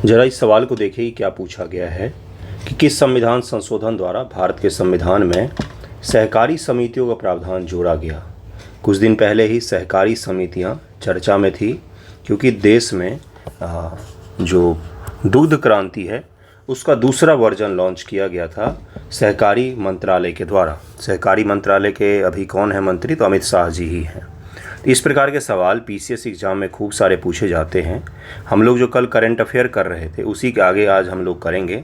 जरा इस सवाल को देखिए क्या पूछा गया है कि किस संविधान संशोधन द्वारा भारत के संविधान में सहकारी समितियों का प्रावधान जोड़ा गया। कुछ दिन पहले ही सहकारी समितियां चर्चा में थी क्योंकि देश में जो दुग्ध क्रांति है उसका दूसरा वर्जन लॉन्च किया गया था सहकारी मंत्रालय के द्वारा। सहकारी मंत्रालय के अभी कौन है मंत्री, तो अमित शाह जी ही हैं। तो इस प्रकार के सवाल पीसीएस एग्ज़ाम में खूब सारे पूछे जाते हैं। हम लोग जो कल करंट अफेयर कर रहे थे उसी के आगे आज हम लोग करेंगे।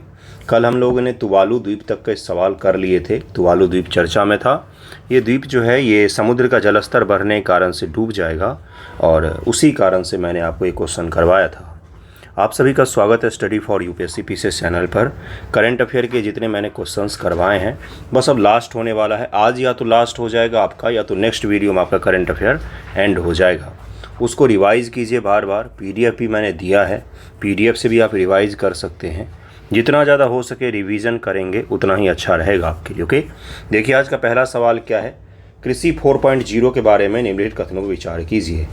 कल हम लोगों ने तुवालू द्वीप तक के सवाल कर लिए थे। तुवालू द्वीप चर्चा में था। ये द्वीप जो है ये समुद्र का जलस्तर बढ़ने के कारण से डूब जाएगा और उसी कारण से मैंने आपको एक क्वेश्चन करवाया था। आप सभी का स्वागत है study for UPSC PCS channel पर। करंट अफेयर के जितने मैंने क्वेश्चंस करवाए हैं बस अब लास्ट होने वाला है। आज या तो लास्ट हो जाएगा आपका या तो नेक्स्ट वीडियो में आपका करंट अफेयर एंड हो जाएगा। उसको रिवाइज़ कीजिए बार बार। पीडीएफ भी मैंने दिया है, पीडीएफ से भी आप रिवाइज़ कर सकते हैं। जितना ज़्यादा हो सके रिवीजन करेंगे उतना ही अच्छा रहेगा आपके लिए। ओके, देखिए आज का पहला सवाल क्या है। कृषि 4.0 के बारे में निम्नलिखित कथनों पर विचार कीजिए।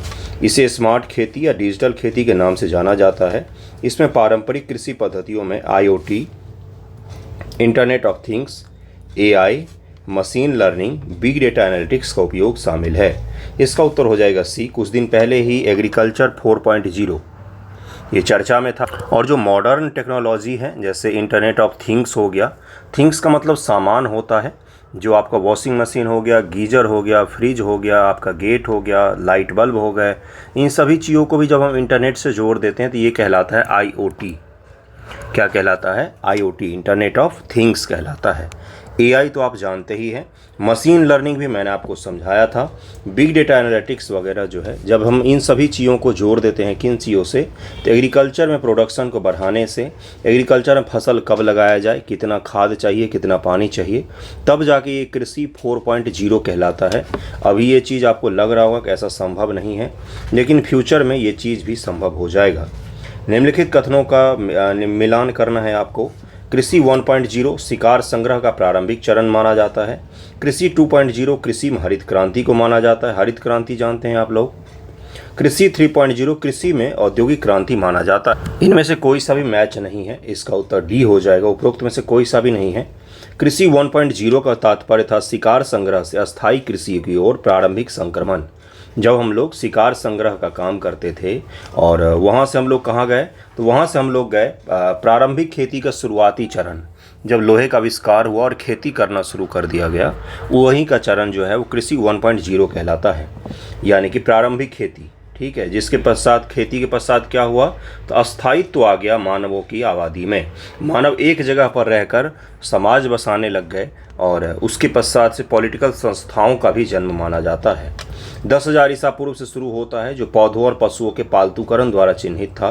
इसे स्मार्ट खेती या डिजिटल खेती के नाम से जाना जाता है। इसमें पारंपरिक कृषि पद्धतियों में IoT, internet of things, AI, machine learning, big data analytics का उपयोग शामिल है। इसका उत्तर हो जाएगा C। कुछ दिन पहले ही एग्रीकल्चर 4.0 ये चर्चा में था। और जो मॉडर्न टेक्नोलॉजी है जैसे इंटरनेट ऑफ थिंग्स हो गया, थिंग्स का मतलब सामान होता है। जो आपका वॉशिंग मशीन हो गया, गीजर हो गया, फ्रिज हो गया, आपका गेट हो गया, लाइट बल्ब हो गए, इन सभी चीज़ों को भी जब हम इंटरनेट से जोड़ देते हैं तो ये कहलाता है IoT। क्या कहलाता है? IoT, इंटरनेट ऑफ थिंग्स कहलाता है। AI तो आप जानते ही हैं। मशीन लर्निंग भी मैंने आपको समझाया था। बिग डेटा एनालिटिक्स वगैरह जो है जब हम इन सभी चीज़ों को जोड़ देते हैं किन चीज़ों से, तो एग्रीकल्चर में प्रोडक्शन को बढ़ाने से, एग्रीकल्चर में फसल कब लगाया जाए, कितना खाद चाहिए, कितना पानी चाहिए, तब जाके ये कृषि 4.0 कहलाता है। अभी ये चीज़ आपको लग रहा होगा कि ऐसा संभव नहीं है, लेकिन फ्यूचर में ये चीज़ भी संभव हो जाएगा। निम्नलिखित कथनों का मिलान करना है आपको। कृषि 1.0 शिकार संग्रह का प्रारंभिक चरण माना जाता है। कृषि 2.0 कृषि में हरित क्रांति को माना जाता है। हरित क्रांति जानते हैं आप लोग। कृषि 3.0 कृषि में औद्योगिक क्रांति माना जाता है। इनमें से कोई सा भी मैच नहीं है, इसका उत्तर D हो जाएगा। उपरोक्त में से कोई सा भी नहीं है। कृषि 1.0 का तात्पर्य था शिकार संग्रह से अस्थायी कृषि की ओर प्रारंभिक संक्रमण। जब हम लोग शिकार संग्रह का काम करते थे और वहाँ से हम लोग कहाँ गए, तो वहाँ से हम लोग गए प्रारंभिक खेती का शुरुआती चरण। जब लोहे का आविष्कार हुआ और खेती करना शुरू कर दिया गया, वहीं का चरण जो है वो कृषि 1.0 कहलाता है, यानी कि प्रारंभिक खेती। ठीक है, जिसके पश्चात खेती के पश्चात क्या हुआ, तो अस्थायित्व आ गया मानवों की आबादी में। मानव एक जगह पर रहकर समाज बसाने लग गए और उसके पश्चात से पॉलिटिकल संस्थाओं का भी जन्म माना जाता है। 10,000 ईसा पूर्व से शुरू होता है, जो पौधों और पशुओं के पालतूकरण द्वारा चिन्हित था।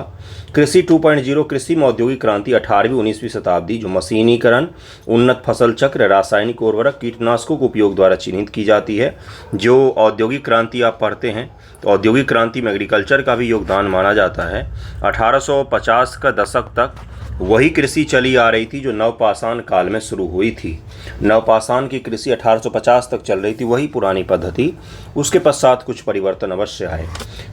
कृषि 2.0 कृषि में औद्योगिक क्रांति 18वीं-19वीं शताब्दी, जो मशीनीकरण, उन्नत फसल चक्र, रासायनिक उर्वरक, कीटनाशकों के उपयोग द्वारा चिन्हित की जाती है। जो औद्योगिक क्रांति आप पढ़ते हैं तो औद्योगिक क्रांति में एग्रीकल्चर का भी योगदान माना जाता है। 1850 का दशक तक वही कृषि चली आ रही थी जो नवपाषाण काल में शुरू हुई थी। नवपाषाण की कृषि 1850 तक चल रही थी, वही पुरानी पद्धति। उसके पश्चात कुछ परिवर्तन अवश्य आए।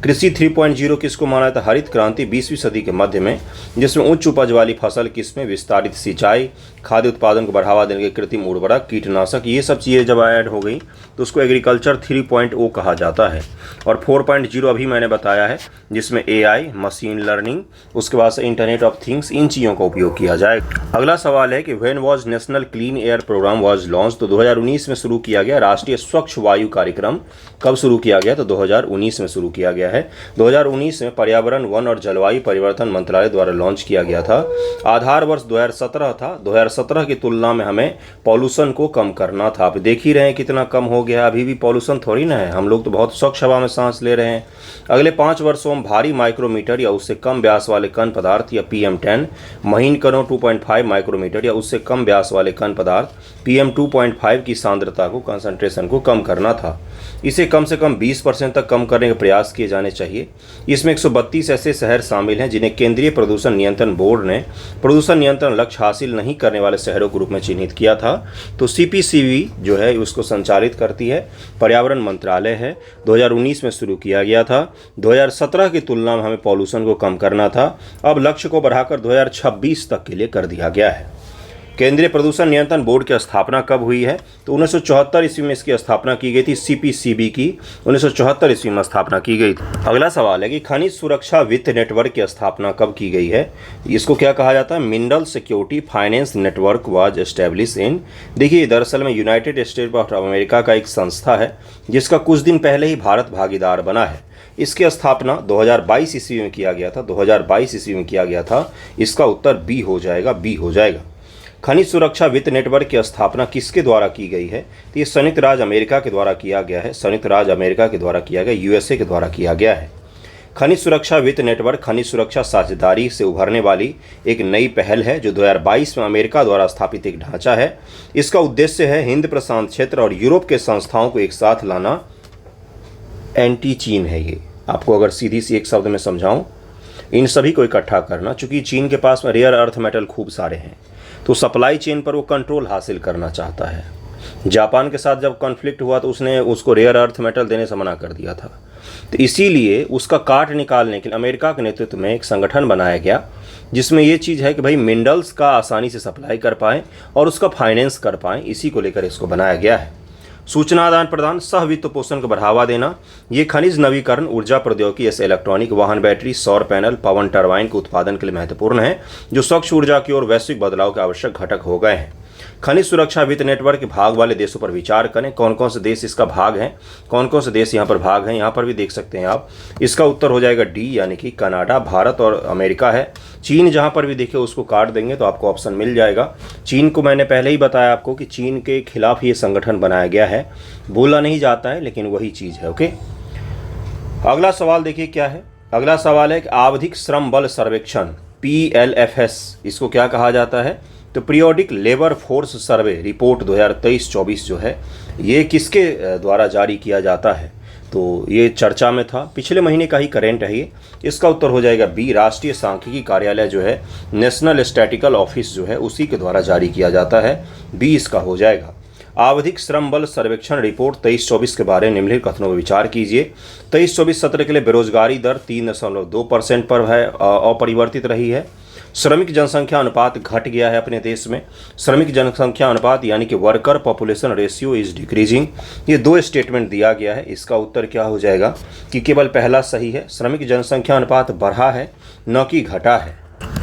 कृषि 3.0 किसको माना था? हरित क्रांति 20वीं सदी के मध्य में, जिसमें उच्च उपज वाली फसल किस्में, विस्तारित सिंचाई, खाद्य उत्पादन को बढ़ावा देने के कृत्रिम उर्वरक, कीटनाशक, ये सब चीज़ें जब ऐड हो गई तो उसको एग्रीकल्चर 3.0 कहा जाता है। और 4.0 अभी मैंने बताया है, जिसमें AI, मशीन लर्निंग, उसके बाद से इंटरनेट ऑफ थिंग्स, इन चीज़ों का उपयोग किया जाएगा। अगला सवाल है कि when was national clean air programme was launch, तो 2019 में शुरू किया गया। राष्ट्रीय स्वच्छ वायु कार्यक्रम कब शुरू किया गया? तो 2019 में शुरू किया गया है। 2019 में पर्यावरण, वन और जलवायु परिवर्तन मंत्रालय द्वारा लॉन्च किया गया था। आधार वर्ष 2017 था। 2017 की तुलना में हमें पॉल्यूशन को कम करना था। आप देख ही रहे हैं कितना कम हो गया। अभी भी पॉल्यूशन थोड़ी ना है, हम लोग तो बहुत स्वच्छ हवा में सांस ले रहे हैं। अगले 5 वर्षों में भारी माइक्रोमीटर या उससे कम व्यास वाले कण पदार्थ या PM10, महीन कणों 2.5 माइक्रोमीटर या उससे कम व्यास वाले कण पदार्थ PM2.5 की सांद्रता को, कंसंट्रेशन को कम करना था। इसे कम से कम 20% तक कम करने के प्रयास किए जाने चाहिए। इसमें 132 ऐसे शहर शामिल हैं जिन्हें केंद्रीय प्रदूषण नियंत्रण बोर्ड ने प्रदूषण नियंत्रण लक्ष्य हासिल नहीं करने वाले शहरों के रूप में चिन्हित किया था। तो CPCB जो है उसको संचालित करती है, पर्यावरण मंत्रालय है। 2019 में शुरू किया गया था। 2017 की तुलना में हमें पॉल्यूशन को कम करना था। अब लक्ष्य को बढ़ाकर 2026 तक के लिए कर दिया गया है। केंद्रीय प्रदूषण नियंत्रण बोर्ड की स्थापना कब हुई है? तो 1974 ईस्वी में इसकी स्थापना की गई थी। CPCB की 1974 ईस्वी में स्थापना की गई थी। अगला सवाल है कि खनिज सुरक्षा वित्त नेटवर्क की स्थापना कब की गई है? इसको क्या कहा जाता है? Mineral security finance network was establish in. देखिए, दरअसल में यूनाइटेड स्टेट्स ऑफ अमेरिका का एक संस्था है जिसका कुछ दिन पहले ही भारत भागीदार बना है। इसकी स्थापना 2022 ईस्वी में किया गया था। 2022 ईस्वी में किया गया था। इसका उत्तर बी हो जाएगा। खनिज सुरक्षा वित्त नेटवर्क की स्थापना किसके द्वारा की गई है? तो ये संयुक्त राज्य अमेरिका के द्वारा किया गया है। USA के द्वारा किया गया है। खनिज सुरक्षा वित्त नेटवर्क खनिज सुरक्षा साझेदारी से उभरने वाली एक नई पहल है जो 2022 में अमेरिका द्वारा स्थापित एक ढांचा है। इसका उद्देश्य है हिंद प्रशांत क्षेत्र और यूरोप के संस्थाओं को एक साथ लाना। एंटी चीन है ये। आपको अगर सीधी सी एक शब्द में समझाऊं, इन सभी को इकट्ठा करना। चूंकि चीन के पास में रेयर अर्थ मेटल खूब सारे हैं, तो सप्लाई चेन पर वो कंट्रोल हासिल करना चाहता है। जापान के साथ जब कॉन्फ्लिक्ट हुआ तो उसने उसको रेयर अर्थ मेटल देने से मना कर दिया था। तो इसीलिए उसका काट निकालने के लिए अमेरिका के नेतृत्व में एक संगठन बनाया गया जिसमें ये चीज़ है कि भाई मिनरल्स का आसानी से सप्लाई कर पाएँ और उसका फाइनेंस कर पाएँ। इसी को लेकर इसको बनाया गया है। सूचना आदान प्रदान, सह वित्त पोषण को बढ़ावा देना। ये खनिज नवीकरण, ऊर्जा प्रौद्योगिकी जैसे इलेक्ट्रॉनिक वाहन, बैटरी, सौर पैनल, पवन टरबाइन के उत्पादन के लिए महत्वपूर्ण है जो स्वच्छ ऊर्जा की ओर वैश्विक बदलाव के आवश्यक घटक हो गए हैं। खनिज सुरक्षा वित्त नेटवर्क के भाग वाले देशों पर विचार करें। कौन कौन से देश इसका भाग हैं, कौन कौन से देश यहाँ पर भाग हैं, यहाँ पर भी देख सकते हैं आप। इसका उत्तर हो जाएगा डी, यानी कि कनाडा, भारत और अमेरिका है। चीन जहाँ पर भी देखे उसको काट देंगे तो आपको ऑप्शन मिल जाएगा। चीन को मैंने पहले ही बताया आपको कि चीन के खिलाफ ये संगठन बनाया गया है। बोला नहीं जाता है लेकिन वही चीज़ है। ओके, अगला सवाल देखिए क्या है। अगला सवाल है कि आवधिक श्रम बल सर्वेक्षण PLFS इसको क्या कहा जाता है? तो periodic labour force survey report 2023-24 जो है ये किसके द्वारा जारी किया जाता है? तो ये चर्चा में था, पिछले महीने का ही करेंट है ये। इसका उत्तर हो जाएगा बी, राष्ट्रीय सांख्यिकी कार्यालय जो है, नेशनल स्टैटिकल ऑफिस जो है उसी के द्वारा जारी किया जाता है। बी इसका हो जाएगा। आवधिक श्रम बल सर्वेक्षण रिपोर्ट 23-24 के बारे में निम्नलिखित कथनों पर विचार कीजिए। 23-24 सत्र के लिए बेरोजगारी दर 3.2% पर है, अपरिवर्तित रही है। श्रमिक जनसंख्या अनुपात घट गया है अपने देश में। श्रमिक जनसंख्या अनुपात यानी कि worker population ratio is decreasing. ये दो स्टेटमेंट दिया गया है। इसका उत्तर क्या हो जाएगा कि केवल पहला सही है। श्रमिक जनसंख्या अनुपात बढ़ा है, न कि घटा है।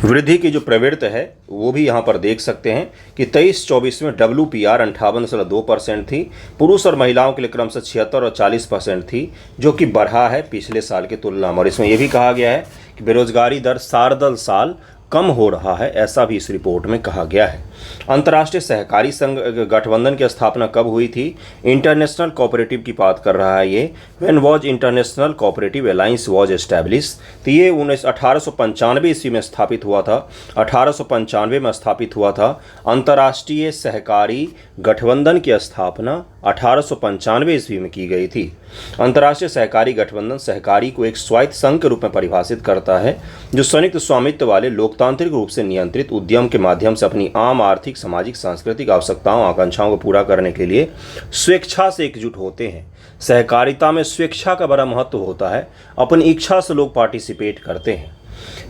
वृद्धि की जो प्रवृत्ति है वो भी यहाँ पर देख सकते हैं कि 23-24 में WPR 58.2% थी। पुरुष और महिलाओं के लिए क्रमशः 76 और 40% थी, जो कि बढ़ा है पिछले साल की तुलना में। और इसमें यह भी कहा गया है कि बेरोजगारी दर साल साल कम हो रहा है, ऐसा भी इस रिपोर्ट में कहा गया है। अंतर्राष्ट्रीय सहकारी संघ गठबंधन की स्थापना कब हुई थी? इंटरनेशनल कोऑपरेटिव की बात कर रहा है ये। When was international cooperative alliance was establish? तो ये 1895 ईस्वी में स्थापित हुआ था। 1895 में स्थापित हुआ था। अंतर्राष्ट्रीय सहकारी गठबंधन की स्थापना 1895 ईस्वी में की गई थी। अंतर्राष्ट्रीय सहकारी गठबंधन सहकारी को एक स्वायत्त संघ के रूप में परिभाषित करता है जो संयुक्त स्वामित्व वाले लोकतांत्रिक रूप से नियंत्रित उद्यम के माध्यम से अपनी आम आर्थिक, सामाजिक, सांस्कृतिक आवश्यकताओं, आकांक्षाओं को पूरा करने के लिए स्वेच्छा से एकजुट होते हैं। सहकारिता में स्वेच्छा का बड़ा महत्व होता है। अपनी इच्छा से लोग पार्टिसिपेट करते हैं।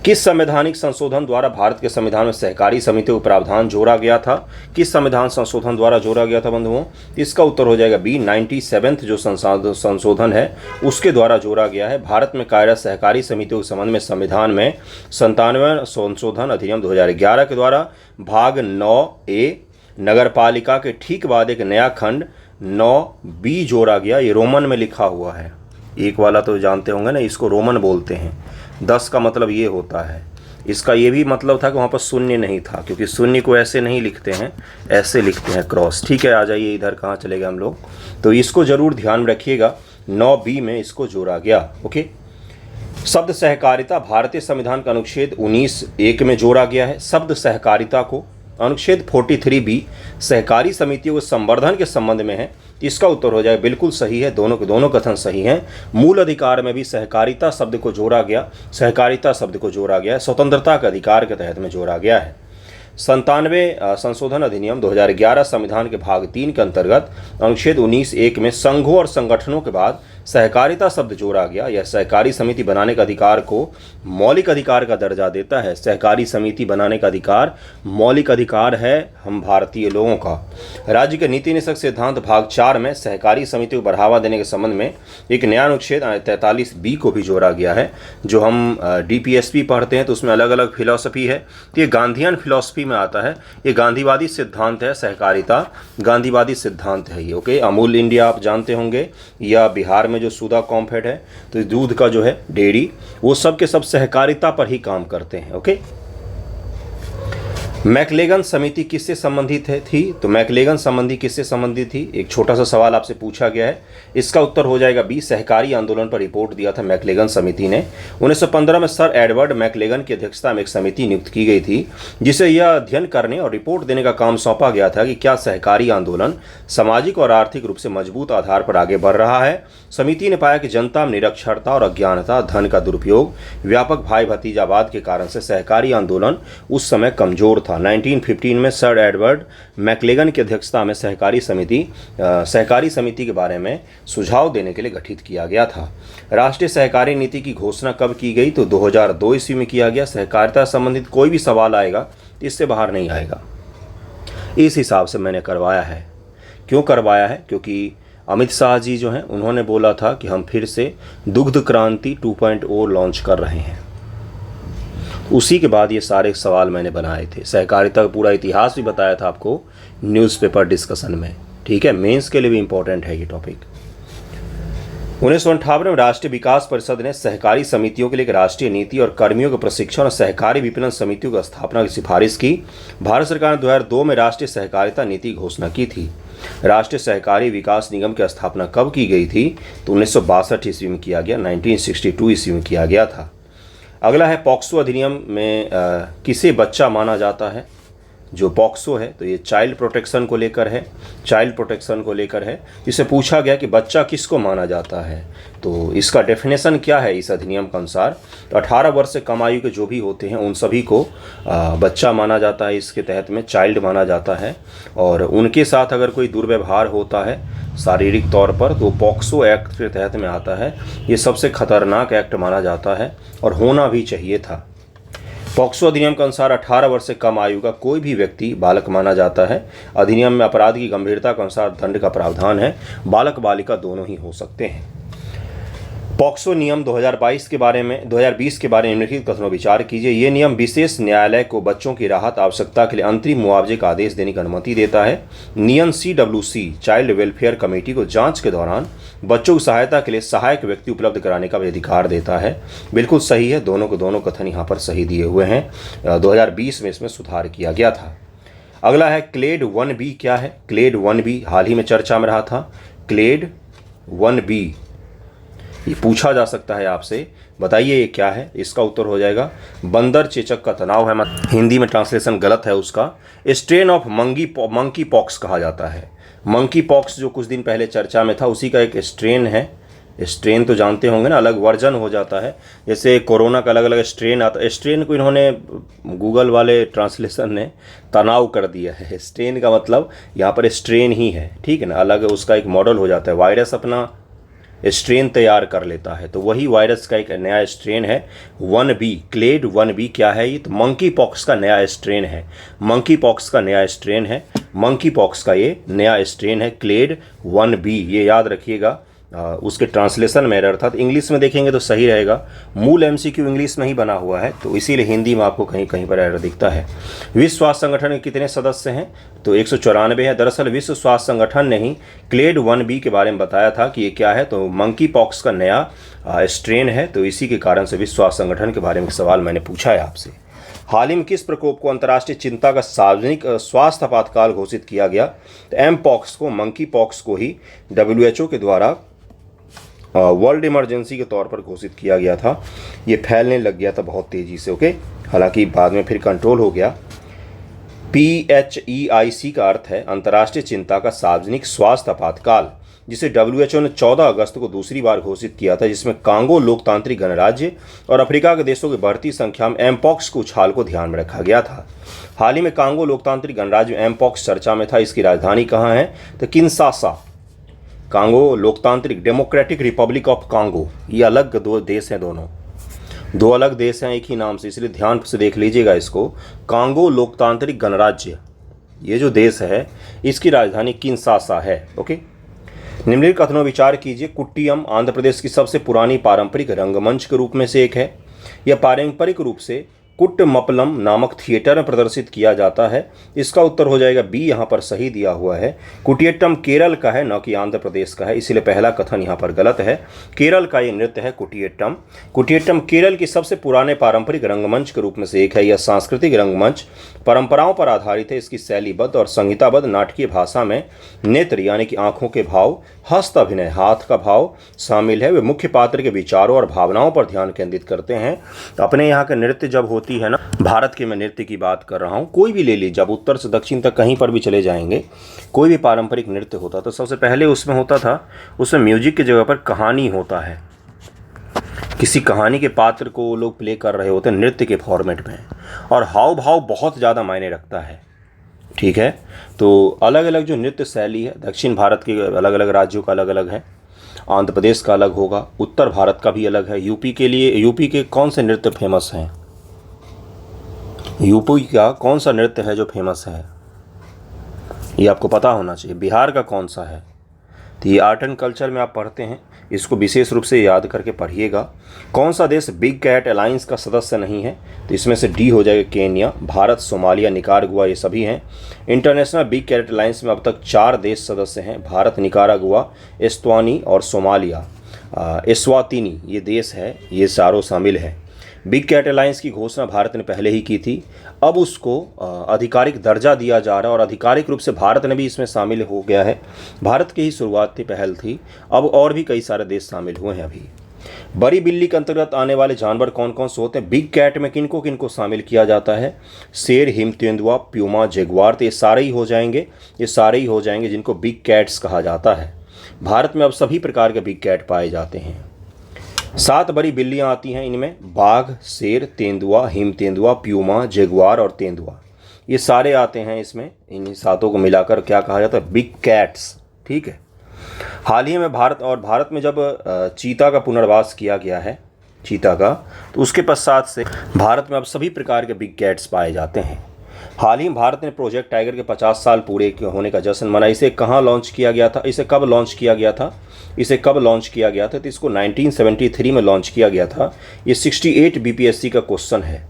किस संवैधानिक संशोधन द्वारा भारत के संविधान में सहकारी समितियों का प्रावधान जोड़ा गया था? किस संविधान संशोधन द्वारा जोड़ा गया था बंधुओं? इसका उत्तर हो जाएगा बी, 97th जो संशोधन है उसके द्वारा जोड़ा गया है। भारत में कार्यरत सहकारी समितियों के संबंध में संविधान में 97वें संशोधन अधिनियम 2011 के द्वारा भाग 9A नगर पालिका के ठीक बाद एक नया खंड 9B जोड़ा गया। ये रोमन में लिखा हुआ है। एक वाला तो जानते होंगे ना, इसको रोमन बोलते हैं। 10 का मतलब ये होता है। इसका ये भी मतलब था कि वहाँ पर शून्य नहीं था, क्योंकि शून्य को ऐसे नहीं लिखते हैं, ऐसे लिखते हैं क्रॉस। ठीक है, आ जाइए इधर, कहाँ चले गए हम लोग। तो इसको ज़रूर ध्यान में रखिएगा, 9B में इसको जोड़ा गया। ओके, शब्द सहकारिता भारतीय संविधान का अनुच्छेद 19(1) में जोड़ा गया है। शब्द सहकारिता को अनुच्छेद 43B सहकारी समितियों के संवर्धन के संबंध में है। इसका उत्तर हो जाए बिल्कुल सही है, दोनों के दोनों कथन सही हैं। मूल अधिकार में भी सहकारिता शब्द को जोड़ा गया, सहकारिता शब्द को जोड़ा गया है, स्वतंत्रता के अधिकार के तहत में जोड़ा गया है। 97 संशोधन अधिनियम 2011 संविधान के भाग 3 के अंतर्गत अनुच्छेद 19(1) में संघों और संगठनों के बाद सहकारिता शब्द जोड़ा गया। यह सहकारी समिति बनाने का अधिकार को मौलिक अधिकार का दर्जा देता है। सहकारी समिति बनाने का अधिकार मौलिक अधिकार है हम भारतीय लोगों का। राज्य के नीति निषेध सिद्धांत भाग 4 में सहकारी समिति को बढ़ावा देने के संबंध में एक नया अनुच्छेद 43B को भी जोड़ा गया है। जो हम DPSP पढ़ते हैं तो उसमें अलग अलग फिलॉसफी है, तो ये गांधीयन फिलॉसफी में आता है। ये गांधीवादी सिद्धांत है, सहकारिता गांधीवादी सिद्धांत है ये। ओके, अमूल इंडिया आप जानते होंगे, या बिहार में जो सुधा कॉम्फेड है, तो दूध का जो है डेयरी, वो सब के सब सहकारिता पर ही काम करते हैं। ओके, मैकलेगन समिति किससे संबंधित थी? तो मैकलेगन संबंधी किससे संबंधित थी? एक छोटा सा सवाल आपसे पूछा गया है। इसका उत्तर हो जाएगा बी, सहकारी आंदोलन पर रिपोर्ट दिया था मैकलेगन समिति ने। 1915 में सर एडवर्ड मैकलेगन की अध्यक्षता में एक समिति नियुक्त की गई थी, जिसे यह अध्ययन करने और रिपोर्ट देने का काम सौंपा गया था कि क्या सहकारी आंदोलन सामाजिक और आर्थिक रूप से मजबूत आधार पर आगे बढ़ रहा है। समिति ने पाया कि जनता में निरक्षरता और अज्ञानता, धन का दुरुपयोग, व्यापक भाई भतीजावाद के कारण से सहकारी आंदोलन उस समय कमजोर था। 1915 में सर एडवर्ड मैकलेगन की अध्यक्षता में सहकारी समिति के बारे में सुझाव देने के लिए गठित किया गया था। राष्ट्रीय सहकारी नीति की घोषणा कब की गई? तो 2002 ईस्वी में किया गया। सहकारिता संबंधित कोई भी सवाल आएगा इससे बाहर नहीं आएगा। इस हिसाब से मैंने करवाया है। क्यों करवाया है? क्योंकि अमित शाह जी जो हैं उन्होंने बोला था कि हम फिर से दुग्ध क्रांति 2.0 लॉन्च कर रहे हैं। उसी के बाद ये सारे सवाल मैंने बनाए थे। सहकारिता का पूरा इतिहास भी बताया था आपको न्यूज़पेपर डिस्कशन में। ठीक है, मेंस के लिए भी इंपॉर्टेंट है ये टॉपिक। 1958 में राष्ट्रीय विकास परिषद ने सहकारी समितियों के लिए एक राष्ट्रीय नीति और कर्मियों के प्रशिक्षण और सहकारी विपणन समितियों की स्थापना की सिफारिश की। भारत सरकार ने 2002 में राष्ट्रीय सहकारिता नीति की घोषणा की थी। राष्ट्रीय सहकारी विकास निगम की स्थापना कब की गई थी? तो 1962 ईस्वी में किया गया, 1962 ईस्वी में किया गया था। अगला है पॉक्सो अधिनियम में किसे बच्चा माना जाता है? जो पॉक्सो है तो ये चाइल्ड प्रोटेक्शन को लेकर है, चाइल्ड प्रोटेक्शन को लेकर है। जिससे पूछा गया कि बच्चा किसको माना जाता है, तो इसका डेफिनेशन क्या है इस अधिनियम के अनुसार? तो 18 वर्ष से कम आयु के जो भी होते हैं उन सभी को बच्चा माना जाता है। इसके तहत में चाइल्ड माना जाता है। और उनके साथ अगर कोई दुर्व्यवहार होता है शारीरिक तौर पर तो पॉक्सो एक्ट के तहत में आता है। ये सबसे खतरनाक एक्ट माना जाता है और होना भी चाहिए था। पॉक्सो अधिनियम के अनुसार 18 वर्ष से कम आयु का कोई भी व्यक्ति बालक माना जाता है। अधिनियम में अपराध की गंभीरता के अनुसार दंड का प्रावधान है। बालक बालिका दोनों ही हो सकते हैं। पॉक्सो नियम 2020 के बारे में निम्नलिखित कथनों विचार कीजिए। ये नियम विशेष न्यायालय को बच्चों की राहत आवश्यकता के लिए अंतरिम मुआवजे का आदेश देने की अनुमति देता है। नियम CWC चाइल्ड वेलफेयर कमेटी को जांच के दौरान बच्चों की सहायता के लिए सहायक व्यक्ति उपलब्ध कराने का भी अधिकार देता है। बिल्कुल सही है, दोनों के दोनों कथन यहाँ पर सही दिए हुए हैं। 2020 में इसमें सुधार किया गया था। अगला है क्लेड 1B क्या है? क्लेड 1B हाल ही में चर्चा में रहा था। क्लेड 1B ये पूछा जा सकता है आपसे, बताइए ये क्या है? इसका उत्तर हो जाएगा बंदर चेचक का तनाव है। हिंदी में ट्रांसलेशन गलत है उसका। स्ट्रेन ऑफ मंकी पॉक्स कहा जाता है। मंकी पॉक्स जो कुछ दिन पहले चर्चा में था उसी का एक स्ट्रेन है। स्ट्रेन तो जानते होंगे ना, अलग वर्जन हो जाता है। जैसे कोरोना का अलग अलग स्ट्रेन आता है, स्ट्रेन को इन्होंने गूगल वाले ट्रांसलेशन ने तनाव कर दिया है। स्ट्रेन का मतलब यहाँ पर स्ट्रेन ही है, ठीक है ना, अलग उसका एक मॉडल हो जाता है। वायरस अपना स्ट्रेन तैयार कर लेता है, तो वही वायरस का एक नया स्ट्रेन है 1B। क्लेड 1B क्या है? ये तो मंकी पॉक्स का नया स्ट्रेन है। मंकी पॉक्स का नया स्ट्रेन है। मंकी पॉक्स का ये नया स्ट्रेन है क्लेड 1B, ये याद रखिएगा। उसके ट्रांसलेशन में एरर था, तो इंग्लिश में देखेंगे तो सही रहेगा। मूल MCQ इंग्लिश में ही बना हुआ है, तो इसीलिए हिंदी में आपको कहीं कहीं पर एरर दिखता है। विश्व स्वास्थ्य संगठन के कितने सदस्य हैं? तो 194 है। दरअसल विश्व स्वास्थ्य संगठन ने ही क्लेड 1B के बारे में बताया था कि ये क्या है, तो मंकी पॉक्स का नया स्ट्रेन है। तो इसी के कारण से विश्व स्वास्थ्य संगठन के बारे में सवाल मैंने पूछा है आपसे। हाल ही में किस प्रकोप को अंतर्राष्ट्रीय चिंता का सार्वजनिक स्वास्थ्य आपातकाल घोषित किया गया? तो एम पॉक्स को, मंकी पॉक्स को ही WHO के द्वारा वर्ल्ड इमरजेंसी के तौर पर घोषित किया गया था। ये फैलने लग गया था बहुत तेज़ी से। ओके, हालांकि बाद में फिर कंट्रोल हो गया। PHEIC का अर्थ है अंतर्राष्ट्रीय चिंता का सार्वजनिक स्वास्थ्य आपातकाल, जिसे WHO ने 14 अगस्त को दूसरी बार घोषित किया था, जिसमें कांगो लोकतांत्रिक गणराज्य और अफ्रीका के देशों की बढ़ती संख्या में एमपॉक्स के उछाल को ध्यान में रखा गया था। हाल ही में कांगो लोकतांत्रिक गणराज्य एमपॉक्स चर्चा में था। इसकी राजधानी कहाँ है? तो किंशासा। कांगो लोकतांत्रिक डेमोक्रेटिक रिपब्लिक ऑफ कांगो, ये अलग दो देश हैं, दो अलग देश हैं एक ही नाम से, इसलिए ध्यान से देख लीजिएगा इसको। कांगो लोकतांत्रिक गणराज्य, ये जो देश है इसकी राजधानी किंशासा है। ओके, निम्नलिखित कथनों विचार कीजिए। कुट्टियम आंध्र प्रदेश की सबसे पुरानी पारंपरिक रंगमंच के रूप में से एक है। यह पारंपरिक रूप से कुट्टमपलम नामक थिएटर में प्रदर्शित किया जाता है। इसका उत्तर हो जाएगा बी, यहाँ पर सही दिया हुआ है। कुटियट्टम केरल का है, न कि आंध्र प्रदेश का है, इसलिए पहला कथन यहाँ पर गलत है। केरल का ये नृत्य है कुटियट्टम। कुटियट्टम केरल की सबसे पुराने पारंपरिक रंगमंच के रूप में से एक है। यह सांस्कृतिक रंगमंच परंपराओं पर आधारित है। इसकी शैलीबद्ध और संहिताबद्ध नाटकीय भाषा में नेत्र यानी कि आंखों के भाव, हस्त अभिनय, हाथ का भाव शामिल है। वे मुख्य पात्र के विचारों और भावनाओं पर ध्यान केंद्रित करते हैं। अपने यहाँ के नृत्य जब होती है ना, भारत के मैं नृत्य की बात कर रहा हूँ, कोई भी ले लीजिए, जब उत्तर से दक्षिण तक कहीं पर भी चले जाएंगे, कोई भी पारंपरिक नृत्य होता तो सबसे पहले उसमें होता था, उसमें म्यूजिक की जगह पर कहानी होता है। किसी कहानी के पात्र को लोग प्ले कर रहे होते हैं नृत्य के फॉर्मेट में, और हाव भाव बहुत ज़्यादा मायने रखता है। ठीक है, तो अलग अलग जो नृत्य शैली है, दक्षिण भारत के अलग अलग राज्यों का अलग अलग है, आंध्र प्रदेश का अलग होगा, उत्तर भारत का भी अलग है। यूपी के लिए, यूपी के कौन से नृत्य फेमस हैं? यूपी का कौन सा नृत्य है जो फेमस है, ये आपको पता होना चाहिए। बिहार का कौन सा है? तो ये आर्ट एंड कल्चर में आप पढ़ते हैं, इसको विशेष रूप से याद करके पढ़िएगा। कौन सा देश बिग कैट अलायंस का सदस्य नहीं है? तो इसमें से डी हो जाएगा केन्या। भारत, सोमालिया, निकारागुआ ये सभी हैं। इंटरनेशनल बिग कैट अलायंस में अब तक 4 देश सदस्य हैं, भारत, निकारागुआ, एस्वानी और सोमालिया। एस्वातिनी ये देश है, ये चारों शामिल हैं। बिग कैट अलायंस की घोषणा भारत ने पहले ही की थी, अब उसको आधिकारिक दर्जा दिया जा रहा है और आधिकारिक रूप से भारत ने भी इसमें शामिल हो गया है। भारत की ही शुरुआत थी, पहल थी, अब और भी कई सारे देश शामिल हुए हैं अभी। बड़ी बिल्ली के अंतर्गत आने वाले जानवर कौन कौन से होते हैं? बिग कैट में किनको किनको शामिल किया जाता है? शेर, हिम तेंदुआ, प्यूमा, जगुआर, तो ये सारे ही हो जाएंगे, ये सारे ही हो जाएंगे जिनको बिग कैट्स कहा जाता है। भारत में अब सभी प्रकार के बिग कैट पाए जाते हैं। 7 बड़ी बिल्लियां आती हैं, इनमें बाघ, शेर, तेंदुआ, हिम तेंदुआ, प्यूमा, जगुआर और तेंदुआ, ये सारे आते हैं इसमें। इन 7 को मिलाकर क्या कहा जाता है? Big cats. ठीक है, हाल ही में भारत में जब चीता का पुनर्वास किया गया है, चीता का, तो उसके पश्चात से भारत में अब सभी प्रकार के बिग कैट्स पाए जाते हैं। हाल ही में भारत ने प्रोजेक्ट टाइगर के 50 साल पूरे होने का जश्न मनाया। इसे कहाँ लॉन्च किया गया था? इसे कब लॉन्च किया गया था? तो इसको 1973 में लॉन्च किया गया था। ये 68 बीपीएससी का क्वेश्चन है,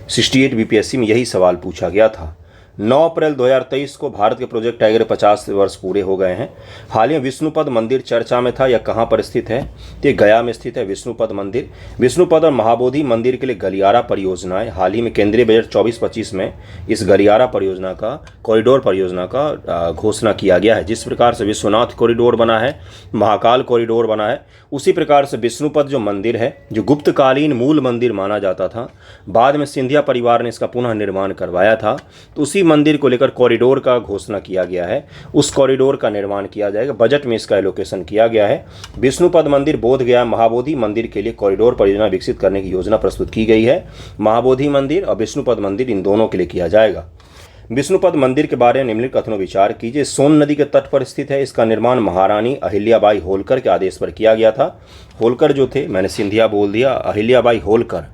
68 बीपीएससी में यही सवाल पूछा गया था। 9 अप्रैल 2023 को भारत के प्रोजेक्ट टाइगर 50 वर्ष पूरे हो गए हैं। हाल ही में विष्णुपद मंदिर चर्चा में था। यह कहाँ पर स्थित है? ये गया में स्थित है विष्णुपद मंदिर। विष्णुपद और महाबोधि मंदिर के लिए गलियारा परियोजनाएं, हाल ही में केंद्रीय बजट 24-25 में इस गलियारा परियोजना का, कॉरिडोर परियोजना का घोषणा किया गया है। जिस प्रकार से विश्वनाथ कॉरिडोर बना है, महाकाल कॉरिडोर बना है, उसी प्रकार से विष्णुपद जो मंदिर है, जो गुप्तकालीन मूल मंदिर माना जाता था, बाद में सिंधिया परिवार ने इसका पुनः निर्माण करवाया था, तो उसी मंदिर को लेकर कॉरिडोर का घोषणा किया गया है। उस कॉरिडोर का निर्माण किया जाएगा, बजट में इसका एलोकेशन किया गया है। विष्णुपद मंदिर, बोधगया, महाबोधि मंदिर के लिए कॉरिडोर परियोजना विकसित करने की योजना प्रस्तुत की गई है। महाबोधि मंदिर और विष्णुपद मंदिर इन दोनों के लिए किया जाएगा। विष्णुपद मंदिर के बारे में निम्नलिखित कथनों विचार कीजिए। सोन नदी के तट पर स्थित है। इसका निर्माण महारानी अहिल्याबाई होलकर के आदेश पर किया गया था। होलकर जो थे, मैंने सिंधिया बोल दिया, अहिल्याबाई होलकर,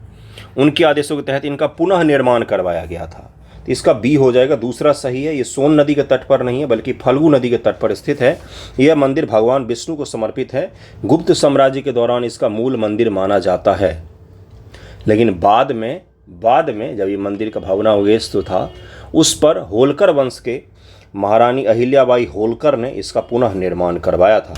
उनके आदेशों के तहत इनका पुनः निर्माण करवाया गया था। इसका बी हो जाएगा, दूसरा सही है। ये सोन नदी के तट पर नहीं है बल्कि फल्गु नदी के तट पर स्थित है। यह मंदिर भगवान विष्णु को समर्पित है। गुप्त साम्राज्य के दौरान इसका मूल मंदिर माना जाता है, लेकिन बाद में जब ये मंदिर का भग्नावशेष तो था, उस पर होलकर वंश के महारानी अहिल्याबाई होलकर ने इसका पुनः निर्माण करवाया था।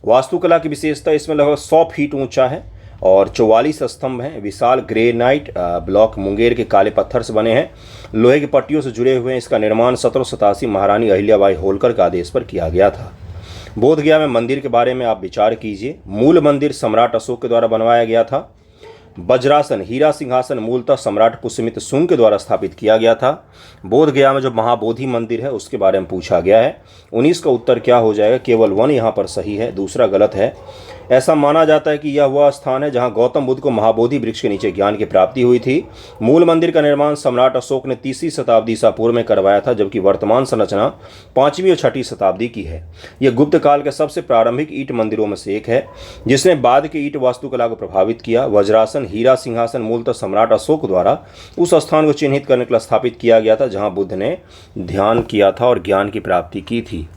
वास्तुकला की विशेषता, इसमें लगभग 100 फीट ऊंचा है और 44 स्तंभ हैं। विशाल ग्रेनाइट ब्लॉक मुंगेर के काले पत्थर से बने हैं, लोहे की पट्टियों से जुड़े हुए हैं। इसका निर्माण 1787 महारानी अहिल्याबाई होलकर के आदेश पर किया गया था। बोधगया में मंदिर के बारे में आप विचार कीजिए। मूल मंदिर सम्राट अशोक के द्वारा बनवाया गया था। वज्रासन हीरा सिंहासन मूलतः सम्राट पुष्यमित्र शुंग के द्वारा स्थापित किया गया था। बोध गया में जो महाबोधि मंदिर है उसके बारे में पूछा गया है। 19 का उत्तर क्या हो जाएगा? केवल 1 यहाँ पर सही है, दूसरा गलत है। ऐसा माना जाता है कि यह वह स्थान है जहाँ गौतम बुद्ध को महाबोधि वृक्ष के नीचे ज्ञान की प्राप्ति हुई थी। मूल मंदिर का निर्माण सम्राट अशोक ने 3वीं शताब्दी ईसा पूर्व में करवाया था, जबकि वर्तमान संरचना 5वीं और 6वीं शताब्दी की है। यह गुप्त काल के सबसे प्रारंभिक ईंट मंदिरों में से एक है, जिसने बाद के ईंट वास्तुकला को प्रभावित किया। वज्रासन हीरा सिंहासन मूलतः सम्राट अशोक द्वारा उस स्थान को चिन्हित करने के लिए स्थापित किया गया था जहाँ बुद्ध ने ध्यान किया था और ज्ञान की प्राप्ति की थी।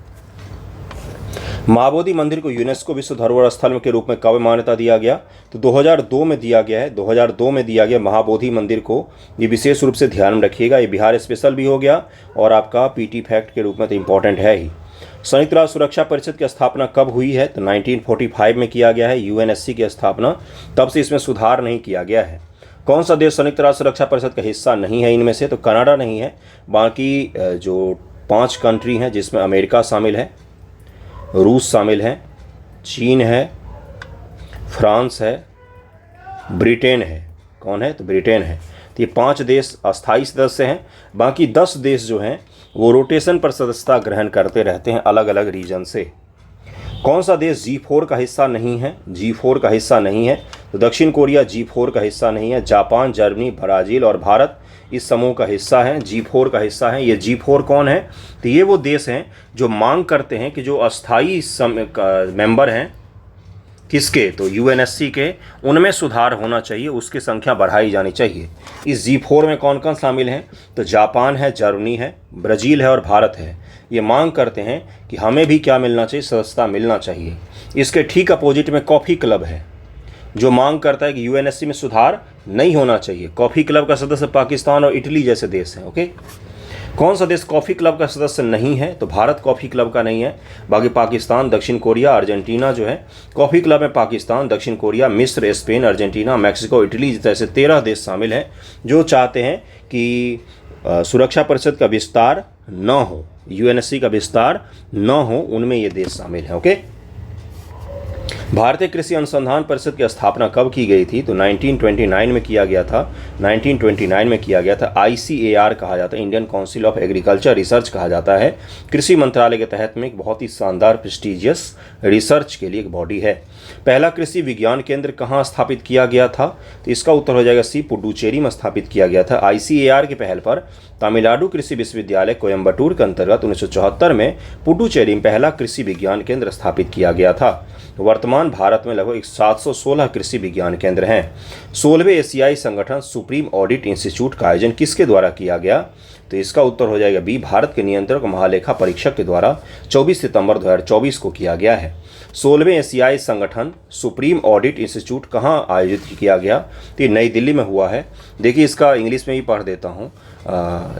महाबोधि मंदिर को यूनेस्को विश्व धरोहर स्थल के रूप में कब मान्यता दिया गया? तो 2002 में दिया गया है। 2002 में दिया गया महाबोधि मंदिर को। ये विशेष रूप से ध्यान में रखिएगा, ये बिहार स्पेशल भी हो गया और आपका पीटी फैक्ट के रूप में तो इम्पोर्टेंट है ही। संयुक्त राष्ट्र सुरक्षा परिषद की स्थापना कब हुई है? तो 1945 में किया गया है यूएनएससी की स्थापना। तब से इसमें सुधार नहीं किया गया है। कौन सा देश संयुक्त राष्ट्र सुरक्षा परिषद का हिस्सा नहीं है इनमें से? तो कनाडा नहीं है। बाकी जो 5 कंट्री हैं जिसमें अमेरिका शामिल है, रूस शामिल है, चीन है, फ्रांस है, ब्रिटेन है। कौन है? तो ब्रिटेन है। तो ये 5 देश अस्थायी सदस्य हैं। बाकी 10 देश जो हैं वो रोटेशन पर सदस्यता ग्रहण करते रहते हैं अलग अलग रीजन से। कौन सा देश G4 का हिस्सा नहीं है? G4 का हिस्सा नहीं है तो दक्षिण कोरिया G4 का हिस्सा नहीं है। जापान, जर्मनी, ब्राज़ील और भारत इस समूह का हिस्सा है, G4 का हिस्सा है। ये G4 कौन है? तो ये वो देश हैं जो मांग करते हैं कि जो अस्थायी मेंबर हैं किसके? तो यूएनएससी के, उनमें सुधार होना चाहिए, उसकी संख्या बढ़ाई जानी चाहिए। इस G4 में कौन कौन शामिल हैं? तो जापान है, जर्मनी है, ब्राज़ील है और भारत है। ये मांग करते हैं कि हमें भी क्या मिलना चाहिए? सदस्यता मिलना चाहिए। इसके ठीक अपोजिट में कॉफ़ी क्लब है जो मांग करता है कि यूएनएससी में सुधार नहीं होना चाहिए। कॉफ़ी क्लब का सदस्य पाकिस्तान और इटली जैसे देश हैं। ओके, कौन सा देश कॉफ़ी क्लब का सदस्य नहीं है? तो भारत कॉफ़ी क्लब का नहीं है। बाकी पाकिस्तान, दक्षिण कोरिया, अर्जेंटीना जो है कॉफ़ी क्लब में पाकिस्तान, दक्षिण कोरिया, मिस्र, स्पेन, अर्जेंटीना, मैक्सिको, इटली जैसे 13 देश शामिल हैं जो चाहते हैं कि सुरक्षा परिषद का विस्तार न हो, यूएनएससी का विस्तार न हो, उनमें ये देश शामिल हैं। ओके, भारतीय कृषि अनुसंधान परिषद की स्थापना कब की गई थी? तो 1929 में किया गया था। 1929 में किया गया था। ICAR कहा जाता है, Indian council of agriculture research कहा जाता है। कृषि मंत्रालय के तहत में एक बहुत ही शानदार प्रेस्टिजियस रिसर्च के लिए एक बॉडी है। पहला कृषि विज्ञान केंद्र कहाँ स्थापित किया गया था? तो इसका उत्तर हो जाएगा सी, पुडुचेरी में स्थापित किया गया था। ICAR की पहल पर तमिलनाडु कृषि विश्वविद्यालय कोयम्बटूर के अंतर्गत 1974 में पुडुचेरी में पहला कृषि विज्ञान केंद्र स्थापित किया गया था। वर्तमान भारत में लगभग 716 कृषि विज्ञान केंद्र हैं। 16वें एशियाई संगठन सुप्रीम ऑडिट इंस्टीट्यूट का आयोजन किसके द्वारा किया गया? तो इसका उत्तर हो जाएगा बी, भारत के नियंत्रक महालेखा परीक्षक के द्वारा 24 सितंबर 2024 को किया गया है। 16वें एशियाई संगठन सुप्रीम ऑडिट इंस्टीट्यूट कहाँ आयोजित किया गया? तो ये नई दिल्ली में हुआ है। देखिए इसका इंग्लिश में भी पढ़ देता हूँ,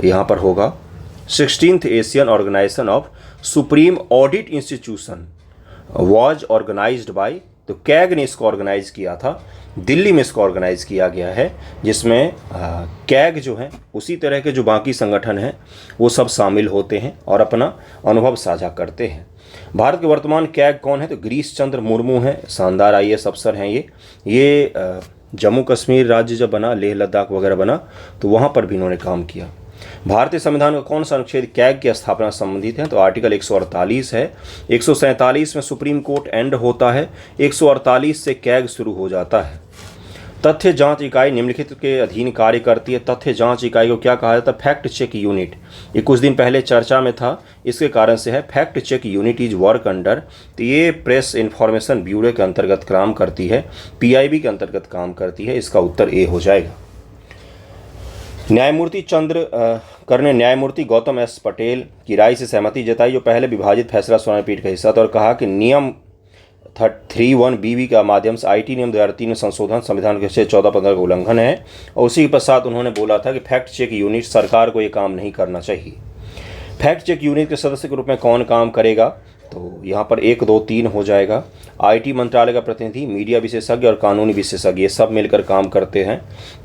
यहाँ पर होगा 16th Asian organisation of supreme audit institution was organised by, तो कैग ने इसको ऑर्गेनाइज किया था। दिल्ली में इसको ऑर्गेनाइज किया गया है, जिसमें कैग जो है उसी तरह के जो बाकी संगठन हैं वो सब शामिल होते हैं और अपना अनुभव साझा करते हैं। भारत के वर्तमान कैग कौन है? तो गिरीश चंद्र मुर्मू हैं, शानदार IAS अफसर हैं ये जम्मू कश्मीर राज्य जब बना, लेह लद्दाख वगैरह बना, तो वहाँ पर भी इन्होंने काम किया। भारतीय संविधान का कौन सा अनुच्छेद कैग की स्थापना संबंधित है? तो आर्टिकल 148 है। 147 में सुप्रीम कोर्ट एंड होता है, 148 से कैग शुरू हो जाता है। तथ्य जांच इकाई निम्नलिखित के अधीन कार्य करती है। तथ्य जांच इकाई को क्या कहा जाता है? Fact check unit. ये कुछ दिन पहले चर्चा में था, इसके कारण से है। Fact check unit is work under, तो ये प्रेस इंफॉर्मेशन ब्यूरो के अंतर्गत काम करती है, PIB के अंतर्गत काम करती है। इसका उत्तर ए हो जाएगा। न्यायमूर्ति ने न्यायमूर्ति गौतम S पटेल की राय से सहमति जताई, जो पहले विभाजित फैसला सुनाने पीठ का हिस्सा था, और कहा कि नियम 31BB का माध्यम से IT नियम 2003 में संशोधन संविधान के 14-15 का उल्लंघन है। और उसी के पश्चात उन्होंने बोला था कि फैक्ट चेक यूनिट, सरकार को ये काम नहीं करना चाहिए। फैक्ट चेक यूनिट के सदस्य के रूप में कौन काम करेगा? तो यहाँ पर 1, 2, 3 हो जाएगा। IT मंत्रालय का प्रतिनिधि, मीडिया विशेषज्ञ और कानूनी विशेषज्ञ, ये सब मिलकर काम करते हैं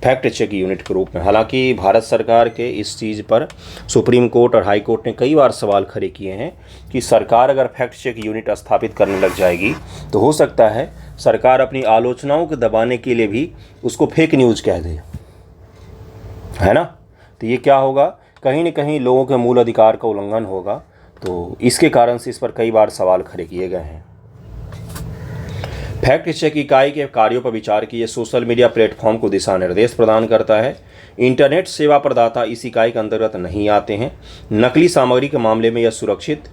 फैक्ट चेक यूनिट के रूप में। हालांकि भारत सरकार के इस चीज़ पर सुप्रीम कोर्ट और हाई कोर्ट ने कई बार सवाल खड़े किए हैं कि सरकार अगर फैक्ट चेक यूनिट स्थापित करने लग जाएगी तो हो सकता है सरकार अपनी आलोचनाओं को दबाने के लिए भी उसको फेक न्यूज़ कह दे, है ना। तो ये क्या होगा, कहीं न कहीं लोगों के मूल अधिकार का उल्लंघन होगा। तो इसके कारण से इस पर कई बार सवाल खड़े किए गए हैं। फैक्ट चेक इकाई के कार्यों पर विचार की ये सोशल मीडिया प्लेटफॉर्म को दिशा निर्देश प्रदान करता है। इंटरनेट सेवा प्रदाता इस इकाई के अंतर्गत नहीं आते हैं। नकली सामग्री के मामले में यह सुरक्षित,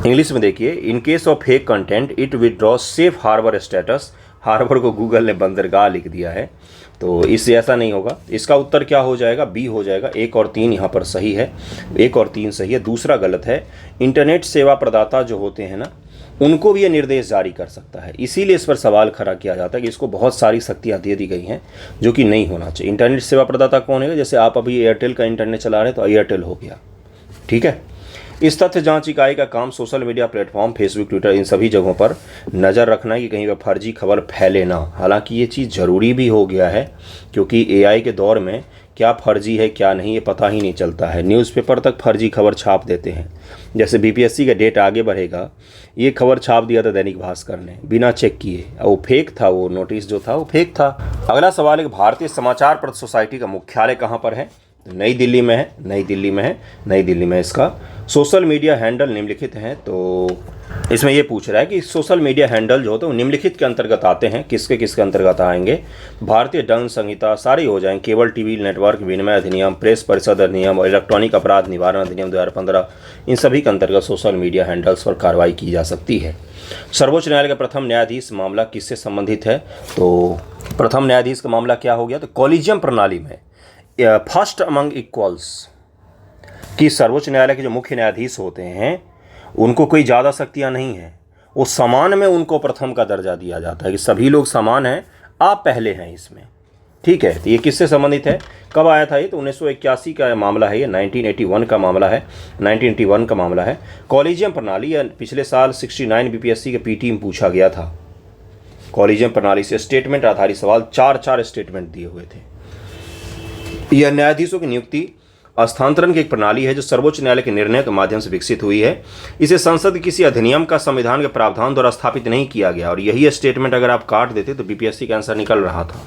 इंग्लिश में देखिए, in case of fake content it withdraw safe harbour status. Harbour को गूगल ने बंदरगाह लिख दिया है, तो इससे ऐसा नहीं होगा। इसका उत्तर क्या हो जाएगा, बी हो जाएगा। 1 और 3 यहाँ पर सही है, 1 और 3 सही है, दूसरा गलत है। इंटरनेट सेवा प्रदाता जो होते हैं ना, उनको भी ये निर्देश जारी कर सकता है। इसीलिए इस पर सवाल खड़ा किया जाता है कि इसको बहुत सारी शक्तियाँ दे दी गई हैं, जो कि नहीं होना चाहिए। इंटरनेट सेवा प्रदाता कौन है, जैसे आप अभी एयरटेल का इंटरनेट चला रहे हैं तो एयरटेल हो गया, ठीक है। इस तथ्य जांच इकाई का काम social media platform, Facebook, Twitter, इन सभी जगहों पर नज़र रखना है कि कहीं पर फर्जी खबर फैले ना। हालांकि ये चीज़ ज़रूरी भी हो गया है, क्योंकि एआई के दौर में क्या फर्जी है क्या नहीं ये पता ही नहीं चलता है। न्यूज़पेपर तक फर्जी खबर छाप देते हैं। जैसे बीपीएससी का डेट आगे बढ़ेगा, ये खबर छाप दिया था दैनिक भास्कर ने बिना चेक किए, वो फेक था, वो नोटिस जो था वो फेक था। अगला सवाल है, भारतीय समाचार पत्र सोसाइटी का मुख्यालय कहाँ पर है, तो नई दिल्ली में है, नई दिल्ली में है, नई दिल्ली में। इसका सोशल मीडिया हैंडल निम्नलिखित हैं। तो इसमें ये पूछ रहा है कि सोशल मीडिया हैंडल जो होते हैं वो निम्नलिखित के अंतर्गत आते हैं, किसके किसके अंतर्गत आएंगे। भारतीय दंड संहिता, सारे हो जाएंगे, केबल टीवी नेटवर्क विनिमय अधिनियम, प्रेस परिषद अधिनियम और इलेक्ट्रॉनिक अपराध निवारण अधिनियम 2015, इन सभी के अंतर्गत सोशल मीडिया हैंडल्स पर कार्रवाई की जा सकती है। सर्वोच्च न्यायालय का प्रथम न्यायाधीश मामला किससे संबंधित है, तो प्रथम न्यायाधीश का मामला क्या हो गया, तो कॉलेजियम प्रणाली में फर्स्ट अमंग इक्वल्स कि सर्वोच्च न्यायालय के जो मुख्य न्यायाधीश होते हैं उनको कोई ज़्यादा शक्तियाँ नहीं हैं, वो समान में उनको प्रथम का दर्जा दिया जाता है कि सभी लोग समान हैं, आप पहले हैं इसमें, ठीक है। तो ये किससे संबंधित है, कब आया था ये, तो 1981 का मामला है, ये 1981 का मामला है, 1981 का मामला है। कॉलेजियम प्रणाली पिछले साल 69 बीपीएससी के पीटी में पूछा गया था। कॉलेजियम प्रणाली से स्टेटमेंट आधारित सवाल 4 स्टेटमेंट दिए हुए थे। यह न्यायाधीशों की नियुक्ति स्थानांतरण की एक प्रणाली है जो सर्वोच्च न्यायालय के निर्णय के माध्यम से विकसित हुई है। इसे संसद के किसी अधिनियम का संविधान के प्रावधान द्वारा स्थापित नहीं किया गया, और यही स्टेटमेंट अगर आप काट देते तो बीपीएससी का आंसर निकल रहा था।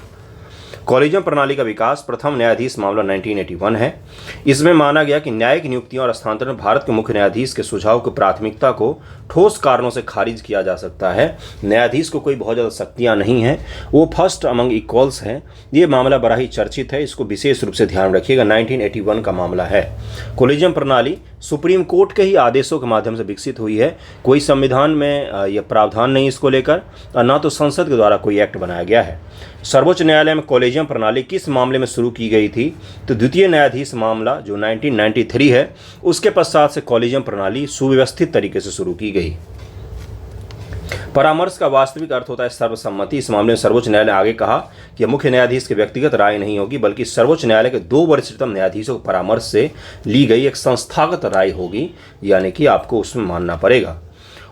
कॉलेजियम प्रणाली का विकास, प्रथम न्यायाधीश मामला 1981 है। इसमें माना गया कि न्यायिक नियुक्तियों और स्थानांतरण भारत के मुख्य न्यायाधीश के सुझाव की प्राथमिकता को ठोस कारणों से खारिज किया जा सकता है। न्यायाधीश को कोई बहुत ज़्यादा शक्तियाँ नहीं हैं, वो फर्स्ट अमंग इक्वल्स हैं। ये मामला बड़ा ही चर्चित है, इसको विशेष रूप से ध्यान रखिएगा, 1981 का मामला है। कॉलेजियम प्रणाली सुप्रीम कोर्ट के ही आदेशों के माध्यम से विकसित हुई है, कोई संविधान में यह प्रावधान नहीं इसको लेकर, और ना तो संसद के द्वारा कोई एक्ट बनाया गया है। सर्वोच्च न्यायालय में कॉलेजियम प्रणाली किस मामले में शुरू की गई थी, तो द्वितीय न्यायाधीश मामला जो 1993 है, उसके पश्चात से कॉलेजियम प्रणाली सुव्यवस्थित तरीके से शुरू की गई। परामर्श का वास्तविक अर्थ होता है सर्वसम्मति। इस मामले में सर्वोच्च न्यायालय ने आगे कहा कि मुख्य न्यायाधीश की व्यक्तिगत राय नहीं होगी, बल्कि सर्वोच्च न्यायालय के 2 वरिष्ठतम न्यायाधीशों के परामर्श से ली गई एक संस्थागत राय होगी, यानी कि आपको उसमें मानना पड़ेगा।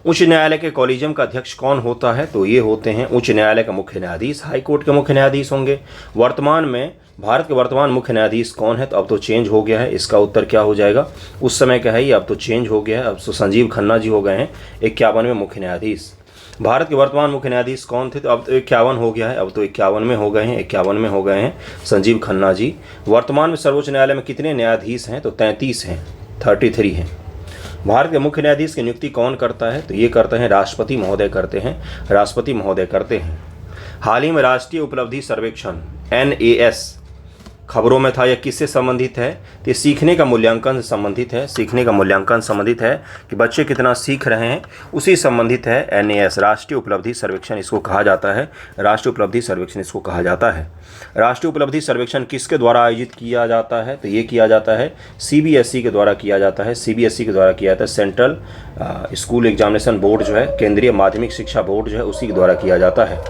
उच्च न्यायालय के कॉलेजियम का अध्यक्ष कौन होता है, तो ये होते हैं उच्च न्यायालय का मुख्य न्यायाधीश, हाई कोर्ट के मुख्य न्यायाधीश होंगे। वर्तमान में भारत के वर्तमान मुख्य न्यायाधीश कौन है, तो अब तो चेंज हो गया है, इसका उत्तर क्या हो जाएगा, उस समय का है ये, अब तो चेंज हो गया है, अब तो संजीव खन्ना जी हो गए हैं 51 में मुख्य न्यायाधीश। भारत के वर्तमान मुख्य न्यायाधीश कौन थे, तो अब तो 51 हो गया है, अब तो 51 में हो गए हैं, 51 में हो गए हैं संजीव खन्ना जी। वर्तमान में सर्वोच्च न्यायालय में कितने न्यायाधीश हैं, तो 33 हैं, 33 हैं। भारत के मुख्य न्यायाधीश की नियुक्ति कौन करता है, तो ये करते हैं राष्ट्रपति महोदय करते हैं, राष्ट्रपति महोदय करते हैं। हाल ही में राष्ट्रीय उपलब्धि सर्वेक्षण NAS खबरों में था, यह किससे संबंधित है, तो ये सीखने का मूल्यांकन से संबंधित है। सीखने का मूल्यांकन संबंधित है कि बच्चे कितना सीख रहे हैं, उसी संबंधित है NAS, राष्ट्रीय उपलब्धि सर्वेक्षण इसको कहा जाता है, राष्ट्रीय उपलब्धि सर्वेक्षण इसको कहा जाता है। राष्ट्रीय उपलब्धि सर्वेक्षण किसके द्वारा आयोजित किया जाता है, तो ये किया जाता है CBSE के द्वारा किया जाता है, CBSE के द्वारा किया जाता है, सेंट्रल स्कूल एग्जामिनेशन बोर्ड जो है, केंद्रीय माध्यमिक शिक्षा बोर्ड जो है, उसी के द्वारा किया जाता है।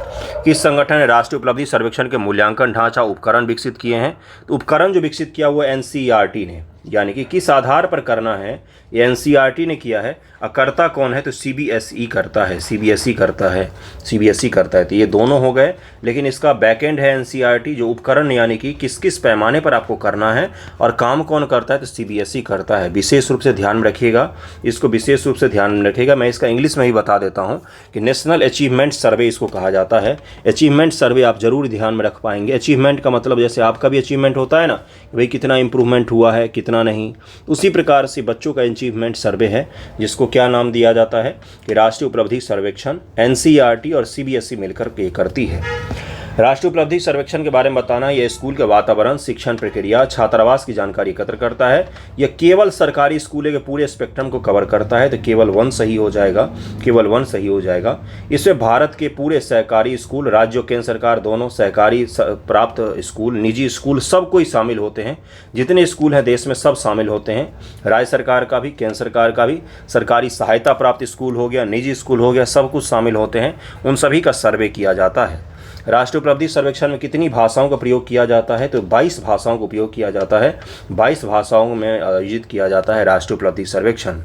किस संगठन ने राष्ट्रीय उपलब्धि सर्वेक्षण के मूल्यांकन ढांचा उपकरण विकसित किए हैं, तो उपकरण जो विकसित किया हुआ NCERT ने, यानी कि किस आधार पर करना है, ये एनसीईआरटी ने किया है। करता कौन है, तो सीबीएसई करता है, सीबीएसई करता है, सीबीएसई करता है। तो ये दोनों हो गए, लेकिन इसका बैकएंड है एनसीईआरटी, जो उपकरण यानी कि किस किस पैमाने पर आपको करना है और काम कौन करता है, तो सीबीएसई करता है। विशेष रूप से ध्यान में रखिएगा, इसको विशेष रूप से ध्यान में रखिएगा। मैं इसका इंग्लिश में ही बता देता हूँ कि नेशनल अचीवमेंट सर्वे इसको कहा जाता है। अचीवमेंट सर्वे आप जरूर ध्यान में रख पाएंगे। अचीवमेंट का मतलब जैसे आपका भी अचीवमेंट होता है ना, कि भाई कितना इंप्रूवमेंट हुआ है, कितना नहीं, उसी प्रकार से बच्चों का अचीवमेंट सर्वे है, जिसको क्या नाम दिया जाता है कि राष्ट्रीय उपलब्धि सर्वेक्षण। एनसीईआरटी और सीबीएसई मिलकर ये करती है। राष्ट्रीय उपलब्धि सर्वेक्षण के बारे में बताना, यह स्कूल के वातावरण, शिक्षण प्रक्रिया, छात्रावास की जानकारी एकत्र करता है। यह केवल सरकारी स्कूलों के पूरे स्पेक्ट्रम को कवर करता है, तो केवल 1 सही हो जाएगा, केवल 1 सही हो जाएगा। इसमें भारत के पूरे सहकारी स्कूल, राज्य और केंद्र सरकार दोनों, सहकारी प्राप्त स्कूल, निजी स्कूल, सब कोई शामिल होते हैं। जितने स्कूल हैं देश में सब शामिल होते हैं, राज्य सरकार का भी, केंद्र सरकार का भी, सरकारी सहायता प्राप्त स्कूल हो गया, निजी स्कूल हो गया, सब कुछ शामिल होते हैं। उन सभी का सर्वे किया जाता है। राष्ट्रीय उपलब्धि सर्वेक्षण में कितनी भाषाओं का प्रयोग किया जाता है, तो 22 भाषाओं का उपयोग किया जाता है। 22 भाषाओं में आयोजित किया जाता है राष्ट्रीय उपलब्धि सर्वेक्षण।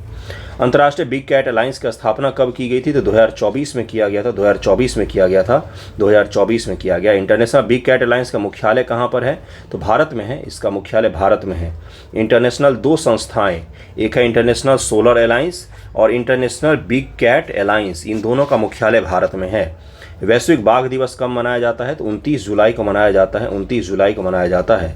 अंतर्राष्ट्रीय बिग कैट अलायंस की स्थापना कब की गई थी, तो 2024 में किया गया था। 2024 में किया गया था, 2024 में किया गया। इंटरनेशनल बिग कैट अलायंस का मुख्यालय कहाँ पर है, तो भारत में है, इसका मुख्यालय भारत में है। इंटरनेशनल 2 संस्थाएं, एक है इंटरनेशनल सोलर अलायंस और इंटरनेशनल बिग कैट अलायंस, इन दोनों का मुख्यालय भारत में है। वैश्विक बाघ दिवस कब मनाया जाता है, तो 29 जुलाई को मनाया जाता है, 29 जुलाई को मनाया जाता है।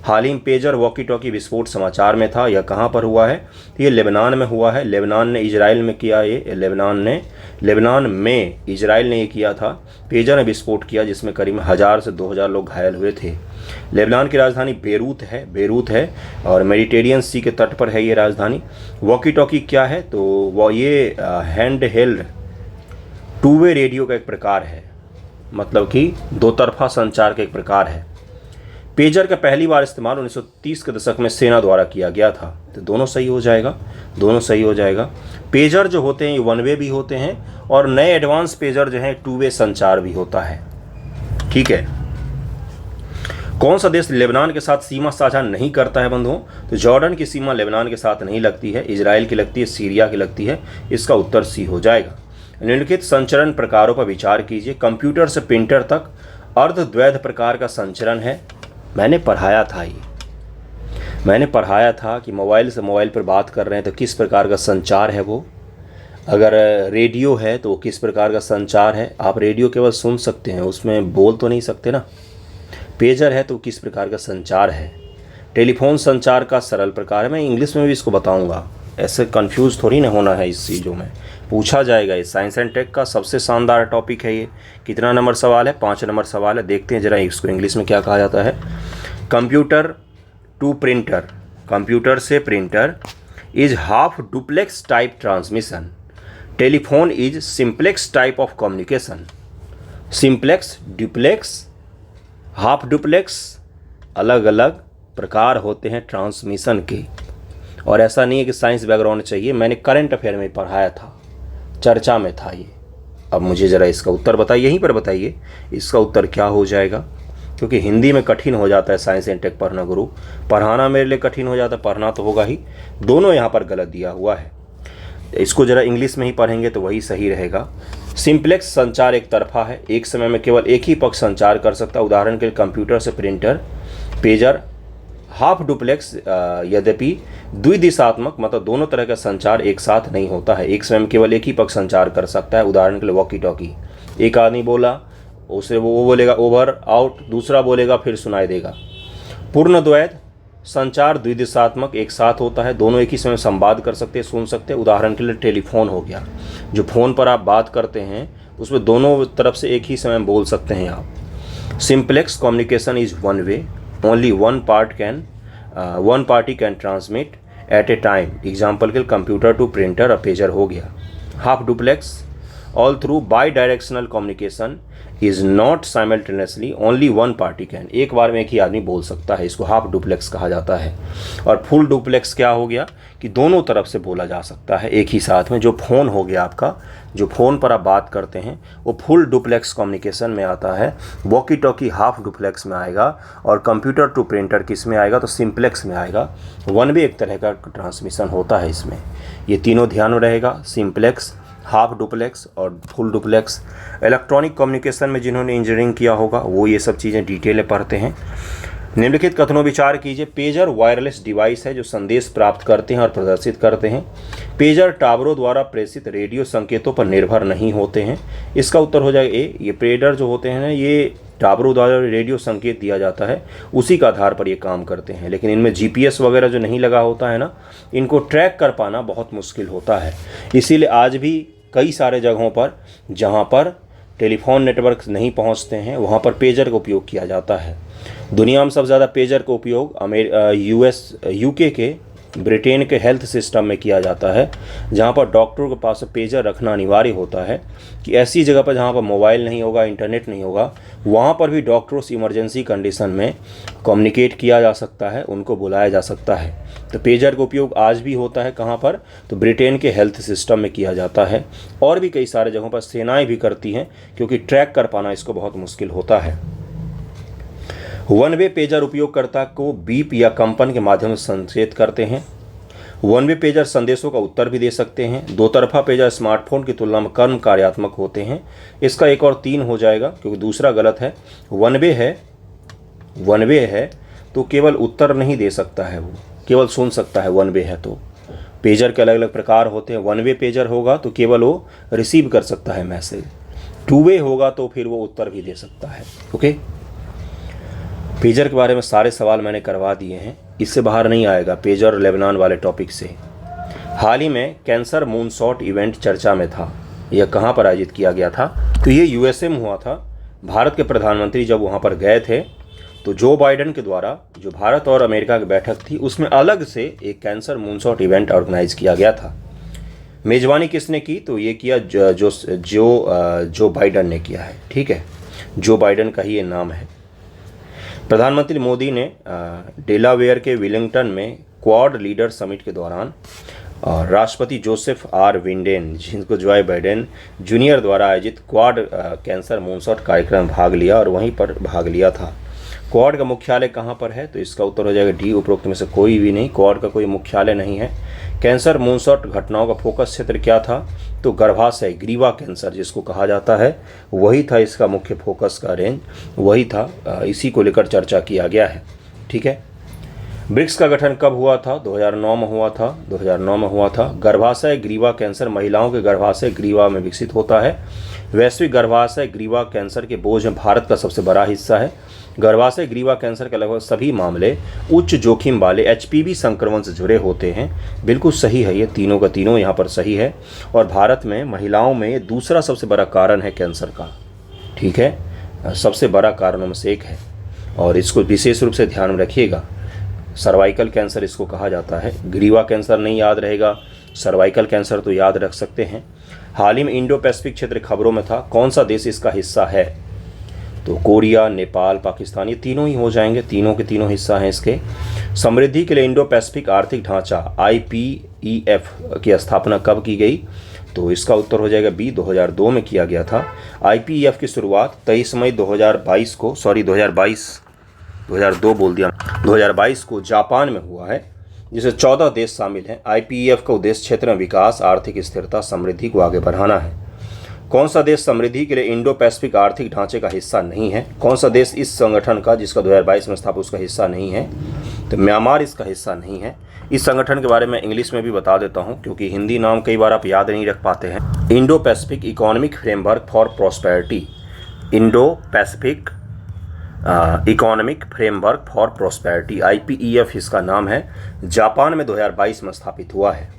हाल ही में पेजर वॉकी टॉकी विस्फोट समाचार में था, यह कहाँ पर हुआ है, ये लेबनान में हुआ है। लेबनान ने इजराइल में किया, ये लेबनान में इजराइल ने ये किया था। पेजर ने विस्फोट किया, जिसमें करीब 1000 से 2000 लोग घायल हुए थे। लेबनान की राजधानी बेरूत है और मेडिटेरियन सी के तट पर है ये राजधानी। वॉकी टॉकी क्या है, तो वो ये हैंड हेल्ड 2 वे रेडियो का एक प्रकार है, मतलब कि 2 तरफा संचार का एक प्रकार है। पेजर का पहली बार इस्तेमाल 1930 के दशक में सेना द्वारा किया गया था, तो दोनों सही हो जाएगा, दोनों सही हो जाएगा। पेजर जो होते हैं ये 1 वे भी होते हैं और नए एडवांस पेजर जो हैं 2 वे संचार भी होता है। ठीक है, कौन सा देश लेबनान के साथ सीमा साझा नहीं करता है बंधुओं, तो जॉर्डन की सीमा लेबनान के साथ नहीं लगती है, इजराइल की लगती है, सीरिया की लगती है। इसका उत्तर सी हो जाएगा। निम्नलिखित संचरण प्रकारों पर विचार कीजिए। कंप्यूटर से प्रिंटर तक अर्धद्वैध प्रकार का संचरण है। मैंने पढ़ाया था कि मोबाइल से मोबाइल पर बात कर रहे हैं तो किस प्रकार का संचार है वो। अगर रेडियो है तो किस प्रकार का संचार है, आप रेडियो केवल सुन सकते हैं, उसमें बोल तो नहीं सकते ना। पेजर है तो किस प्रकार का संचार है। टेलीफोन संचार का सरल प्रकार है, मैं इंग्लिश में भी इसको बताऊंगा, ऐसे कंफ्यूज थोड़ी ना होना है इस चीज़ों में, पूछा जाएगा। ये साइंस एंड टेक का सबसे शानदार टॉपिक है ये। कितना नंबर सवाल है, 5 नंबर सवाल है। देखते हैं जरा इसको इंग्लिश में क्या कहा जाता है। कंप्यूटर टू प्रिंटर, कंप्यूटर से printer is half duplex type transmission. Telephone is simplex type of communication. Simplex, duplex, half duplex, अलग अलग प्रकार होते हैं ट्रांसमिशन के। और ऐसा नहीं है कि साइंस बैकग्राउंड चाहिए, मैंने करंट अफेयर में पढ़ाया था, चर्चा में था ये। अब मुझे ज़रा इसका उत्तर बताइए, यहीं पर बताइए इसका उत्तर क्या हो जाएगा, क्योंकि हिंदी में कठिन हो जाता है साइंस एंड टेक पढ़ना गुरु, पढ़ाना मेरे लिए कठिन हो जाता है, पढ़ना तो होगा ही। दोनों यहाँ पर गलत दिया हुआ है, इसको ज़रा इंग्लिश में ही पढ़ेंगे तो वही सही रहेगा। सिंप्लेक्स संचार एक तरफा है, एक समय में केवल एक ही पक्ष संचार कर सकता है, उदाहरण के लिए कंप्यूटर से प्रिंटर। पेजर हाफ डुप्लेक्स, यद्यपि द्विदिशात्मक, मतलब दोनों तरह का संचार एक साथ नहीं होता है, एक समय में केवल एक ही पक्ष संचार कर सकता है, उदाहरण के लिए वॉकी टॉकी। एक आदमी बोला, उसे वो बोलेगा ओवर आउट, दूसरा बोलेगा फिर सुनाई देगा। पूर्ण द्वैध संचार द्विदिशात्मक एक साथ होता है, दोनों एक ही समय संवाद कर सकते हैं, सुन सकते हैं, उदाहरण के लिए टेलीफोन हो गया, जो फ़ोन पर आप बात करते हैं उसमें दोनों तरफ से एक ही समय बोल सकते हैं आप। Simplex communication is 1 way, only one party can transmit at a time, example के कंप्यूटर टू प्रिंटर और पेजर हो गया। Half duplex, although bidirectional communication is not simultaneously only one party can, एक बार में एक ही आदमी बोल सकता है, इसको हाफ डुप्लेक्स कहा जाता है। और फुल डुप्लेक्स क्या हो गया कि दोनों तरफ से बोला जा सकता है एक ही साथ में। जो फ़ोन हो गया आपका, जो फ़ोन पर आप बात करते हैं वो फुल डुप्लेक्स कम्युनिकेशन में आता है, वॉकी टॉकी हाफ डुप्लेक्स में आएगा, और कंप्यूटर टू प्रिंटर किस में आएगा तो सिंप्लेक्स में आएगा। वन वे एक तरह का ट्रांसमिशन होता है इसमें, ये तीनों ध्यान में रहेगा, सिंप्लेक्स, हाफ डुप्लेक्स और फुल डुप्लेक्स। इलेक्ट्रॉनिक कम्युनिकेशन में जिन्होंने इंजीनियरिंग किया होगा वो ये सब चीज़ें डिटेल में पढ़ते हैं। निम्नलिखित कथनों विचार कीजिए। पेजर वायरलेस डिवाइस है जो संदेश प्राप्त करते हैं और प्रदर्शित करते हैं। पेजर टावरों द्वारा प्रेषित रेडियो संकेतों पर निर्भर नहीं होते हैं। इसका उत्तर हो जाएगा ए। ये पेजर जो होते हैं ना, ये टावरों द्वारा रेडियो संकेत दिया जाता है उसी का आधार पर ये काम करते हैं, लेकिन इनमें जीपीएस वगैरह जो नहीं लगा होता है ना, इनको ट्रैक कर पाना बहुत मुश्किल होता है। इसीलिए आज भी कई सारे जगहों पर जहाँ पर टेलीफोन नेटवर्क नहीं पहुँचते हैं वहाँ पर पेजर का उपयोग किया जाता है। दुनिया में सबसे ज़्यादा पेजर का उपयोग यूके के, ब्रिटेन के हेल्थ सिस्टम में किया जाता है, जहाँ पर डॉक्टरों के पास पेजर रखना अनिवार्य होता है कि ऐसी जगह पर जहाँ पर मोबाइल नहीं होगा, इंटरनेट नहीं होगा, वहाँ पर भी डॉक्टरों से इमरजेंसी कंडीशन में कम्युनिकेट किया जा सकता है, उनको बुलाया जा सकता है। तो पेजर का उपयोग आज भी होता है कहाँ पर, तो ब्रिटेन के हेल्थ सिस्टम में किया जाता है, और भी कई सारे जगहों पर सेनाएँ भी करती हैं, क्योंकि ट्रैक कर पाना इसको बहुत मुश्किल होता है। वन वे पेजर उपयोगकर्ता को बीप या कंपन के माध्यम से संकेत करते हैं। वन वे पेजर संदेशों का उत्तर भी दे सकते हैं। दो तरफा पेजर स्मार्टफोन की तुलना में कम कार्यात्मक होते हैं। इसका एक और 3 हो जाएगा क्योंकि दूसरा गलत है। वन वे है तो केवल उत्तर नहीं दे सकता है, वो केवल सुन सकता है। वन वे है तो पेजर के अलग अलग प्रकार होते हैं। वन वे पेजर होगा तो केवल वो रिसीव कर सकता है मैसेज। टू वे होगा तो फिर वो उत्तर भी दे सकता है। ओके, पेजर के बारे में सारे सवाल मैंने करवा दिए हैं, इससे बाहर नहीं आएगा पेजर लेबनान वाले टॉपिक से। हाल ही में कैंसर मूनशॉट इवेंट चर्चा में था। यह कहाँ पर आयोजित किया गया था, तो ये यूएसए में हुआ था। भारत के प्रधानमंत्री जब वहाँ पर गए थे तो जो बाइडेन के द्वारा जो भारत और अमेरिका की बैठक थी उसमें अलग से एक कैंसर मूनशॉट इवेंट ऑर्गेनाइज किया गया था। मेज़बानी किसने की, तो ये किया जो बाइडेन ने किया है। ठीक है, जो बाइडेन का ही ये नाम है। प्रधानमंत्री मोदी ने डेलावेयर के विलिंगटन में क्वाड लीडर समिट के दौरान राष्ट्रपति जोसेफ आर बिडेन, जिनको जो बाइडेन जूनियर द्वारा आयोजित क्वाड कैंसर मूनशॉट कार्यक्रम में भाग लिया और वहीं पर भाग लिया था। क्वाड का मुख्यालय कहाँ पर है, तो इसका उत्तर हो जाएगा डी, उपरोक्त में से कोई भी नहीं। क्वाड का कोई मुख्यालय नहीं है। कैंसर मूनशॉट घटनाओं का फोकस क्षेत्र क्या था, तो गर्भाशय ग्रीवा कैंसर जिसको कहा जाता है वही था इसका मुख्य फोकस का रेंज, वही था। इसी को लेकर चर्चा किया गया है। ठीक है, ब्रिक्स का गठन कब हुआ था, 2009 में हुआ था। 2009 में हुआ था। गर्भाशय ग्रीवा कैंसर महिलाओं के गर्भाशय ग्रीवा में विकसित होता है। वैश्विक गर्भाशय ग्रीवा कैंसर के बोझ में भारत का सबसे बड़ा हिस्सा है। गर्भाशय ग्रीवा कैंसर के लगभग सभी मामले उच्च जोखिम वाले एचपीवी संक्रमण से जुड़े होते हैं। बिल्कुल सही है, ये तीनों का तीनों यहाँ पर सही है। और भारत में महिलाओं में दूसरा सबसे बड़ा कारण है कैंसर का। ठीक है, सबसे बड़ा कारणों में से एक है, और इसको विशेष रूप से ध्यान में रखिएगा। सर्वाइकल कैंसर इसको कहा जाता है। ग्रीवा कैंसर नहीं याद रहेगा, सर्वाइकल कैंसर तो याद रख सकते हैं। हाल ही में इंडो पैसिफिक क्षेत्र खबरों में था। कौन सा देश इसका हिस्सा है, तो कोरिया, नेपाल, पाकिस्तान, ये तीनों ही हो जाएंगे। तीनों के तीनों हिस्सा हैं इसके। समृद्धि के लिए इंडो पैसिफिक आर्थिक ढांचा IPEF की स्थापना कब की गई, तो इसका उत्तर हो जाएगा बी, 2002 में किया गया था। IPEF की शुरुआत 23 मई 2022 को, 2022 बोल दिया, 2022 को जापान में हुआ है, जिसमें 14 देश शामिल हैं। IPEF का उद्देश्य क्षेत्र में विकास, आर्थिक स्थिरता, समृद्धि को आगे बढ़ाना है। कौन सा देश समृद्धि के लिए इंडो पैसिफिक आर्थिक ढांचे का हिस्सा नहीं है, कौन सा देश इस संगठन का जिसका 2022 में स्थापित उसका हिस्सा नहीं है, तो म्यांमार इसका हिस्सा नहीं है। इस संगठन के बारे में इंग्लिश में भी बता देता हूं क्योंकि हिंदी नाम कई बार आप याद नहीं रख पाते हैं। Indo Pacific economic framework for prosperity, Indo Pacific economic framework for prosperity, IPEF इसका नाम है। जापान में 2022 में स्थापित हुआ है।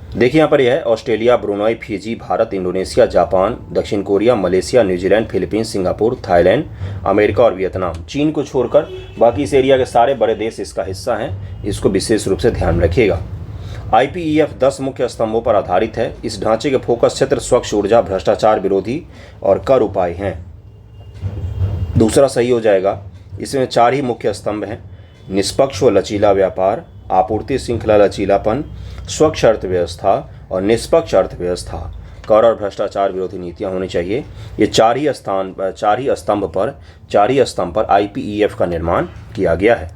देखिए यहाँ पर यह है Australia, Brunei, Fiji, Bharat, Indonesia, Japan, दक्षिण Korea, Malaysia, New Zealand, Philippines, Singapore, Thailand, America और वियतनाम। चीन को छोड़कर बाकी इस एरिया के सारे बड़े देश इसका हिस्सा हैं। इसको विशेष रूप से ध्यान रखिएगा। IPEF 10 मुख्य स्तंभों पर आधारित है। इस ढांचे के फोकस क्षेत्र स्वच्छ ऊर्जा, भ्रष्टाचार विरोधी और कर उपाय हैं। दूसरा सही हो जाएगा। इसमें 4 ही मुख्य स्तंभ हैं: निष्पक्ष व लचीला व्यापार, आपूर्ति श्रृंखला लचीलापन, स्वच्छ अर्थव्यवस्था और निष्पक्ष अर्थव्यवस्था। कर और भ्रष्टाचार विरोधी नीतियां होनी चाहिए। ये 4 ही स्तंभ पर IPEF का निर्माण किया गया है।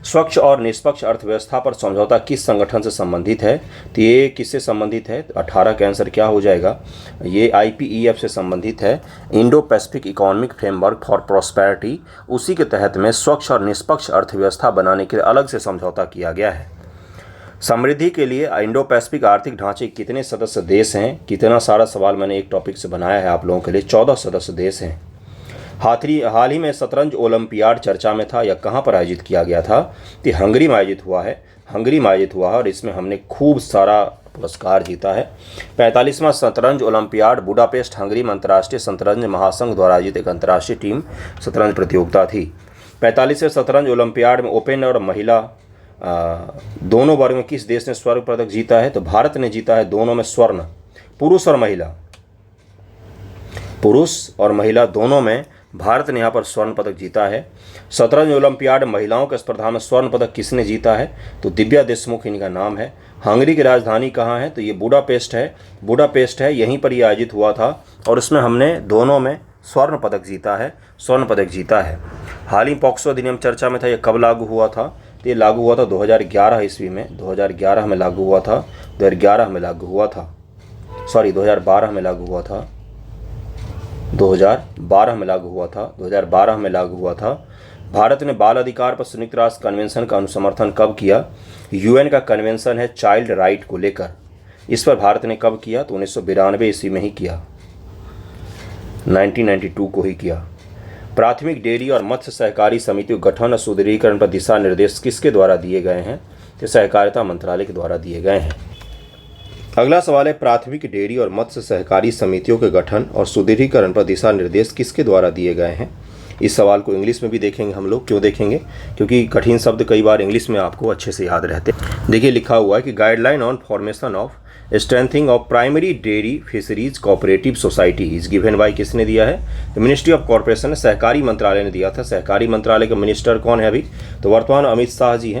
स्वच्छ और निष्पक्ष अर्थव्यवस्था पर समझौता किस संगठन से संबंधित है? तो ये किससे संबंधित है? 18 का आंसर क्या हो जाएगा? ये IPEF से संबंधित है। Indo Pacific economic framework for prosperity, उसी के तहत में स्वच्छ और निष्पक्ष अर्थव्यवस्था बनाने के लिए अलग से समझौता किया गया है। समृद्धि के लिए इंडो पैसिफिक आर्थिक ढांचे कितने सदस्य देश हैं? कितना सारा सवाल मैंने एक टॉपिक से बनाया है आप लोगों के लिए। 14 सदस्य देश हैं। हाल ही में शतरंज ओलंपियाड चर्चा में था या कहाँ पर आयोजित किया गया था? तो हंगरी में आयोजित हुआ है। और इसमें हमने खूब सारा पुरस्कार जीता है। 45वां शतरंज ओलंपियाड बुडापेस्ट हंगरी में अंतर्राष्ट्रीय शतरंज महासंघ द्वारा आयोजित एक अंतर्राष्ट्रीय टीम शतरंज प्रतियोगिता थी। 45वें शतरंज ओलंपियाड में ओपन और महिला दोनों वर्ग में किस देश ने स्वर्ण पदक जीता है? तो भारत ने जीता है दोनों में स्वर्ण। पुरुष और महिला दोनों में भारत ने यहाँ पर स्वर्ण पदक जीता है। शतरंज ओलंपियाड महिलाओं के स्पर्धा में स्वर्ण पदक किसने जीता है? तो दिव्या देशमुख इनका नाम है। हंगरी की राजधानी कहाँ है? तो ये बुडापेस्ट है। यहीं पर ये आयोजित हुआ था और इसमें हमने दोनों में स्वर्ण पदक जीता है। हाल ही पॉक्सो अधिनियम चर्चा में था। ये कब लागू हुआ था? तो ये लागू हुआ था 2011 ईस्वी में। 2011 में लागू हुआ था। 2012 में लागू हुआ था। 2012 में लागू हुआ था। भारत ने बाल अधिकार पर संयुक्त राष्ट्र कन्वेंशन का अनुसमर्थन कब किया? UN का कन्वेंशन है चाइल्ड राइट को लेकर। इस पर भारत ने कब किया? तो 1992 ईस्वी में ही किया, 1992 को ही किया। प्राथमिक डेयरी और मत्स्य सहकारी समितियों गठन और सुदृढ़ीकरण पर दिशा निर्देश किसके द्वारा दिए गए हैं? तो सहकारिता मंत्रालय के द्वारा दिए गए हैं। अगला सवाल है, प्राथमिक डेयरी और मत्स्य सहकारी समितियों के गठन और सुदृढ़ीकरण पर दिशा निर्देश किसके द्वारा दिए गए हैं? इस सवाल को इंग्लिश में भी देखेंगे हम लोग। क्यों देखेंगे? क्योंकि कठिन शब्द कई बार इंग्लिश में आपको अच्छे से याद रहते हैं। देखिए लिखा हुआ है कि guideline on formation of strengthening of primary dairy fisheries cooperative society is given by, किसने दिया है? तो मिनिस्ट्री ऑफ कॉर्पोरेशन, सहकारी मंत्रालय ने दिया था। सहकारी मंत्रालय के मिनिस्टर कौन है अभी? तो वर्तमान अमित शाह जी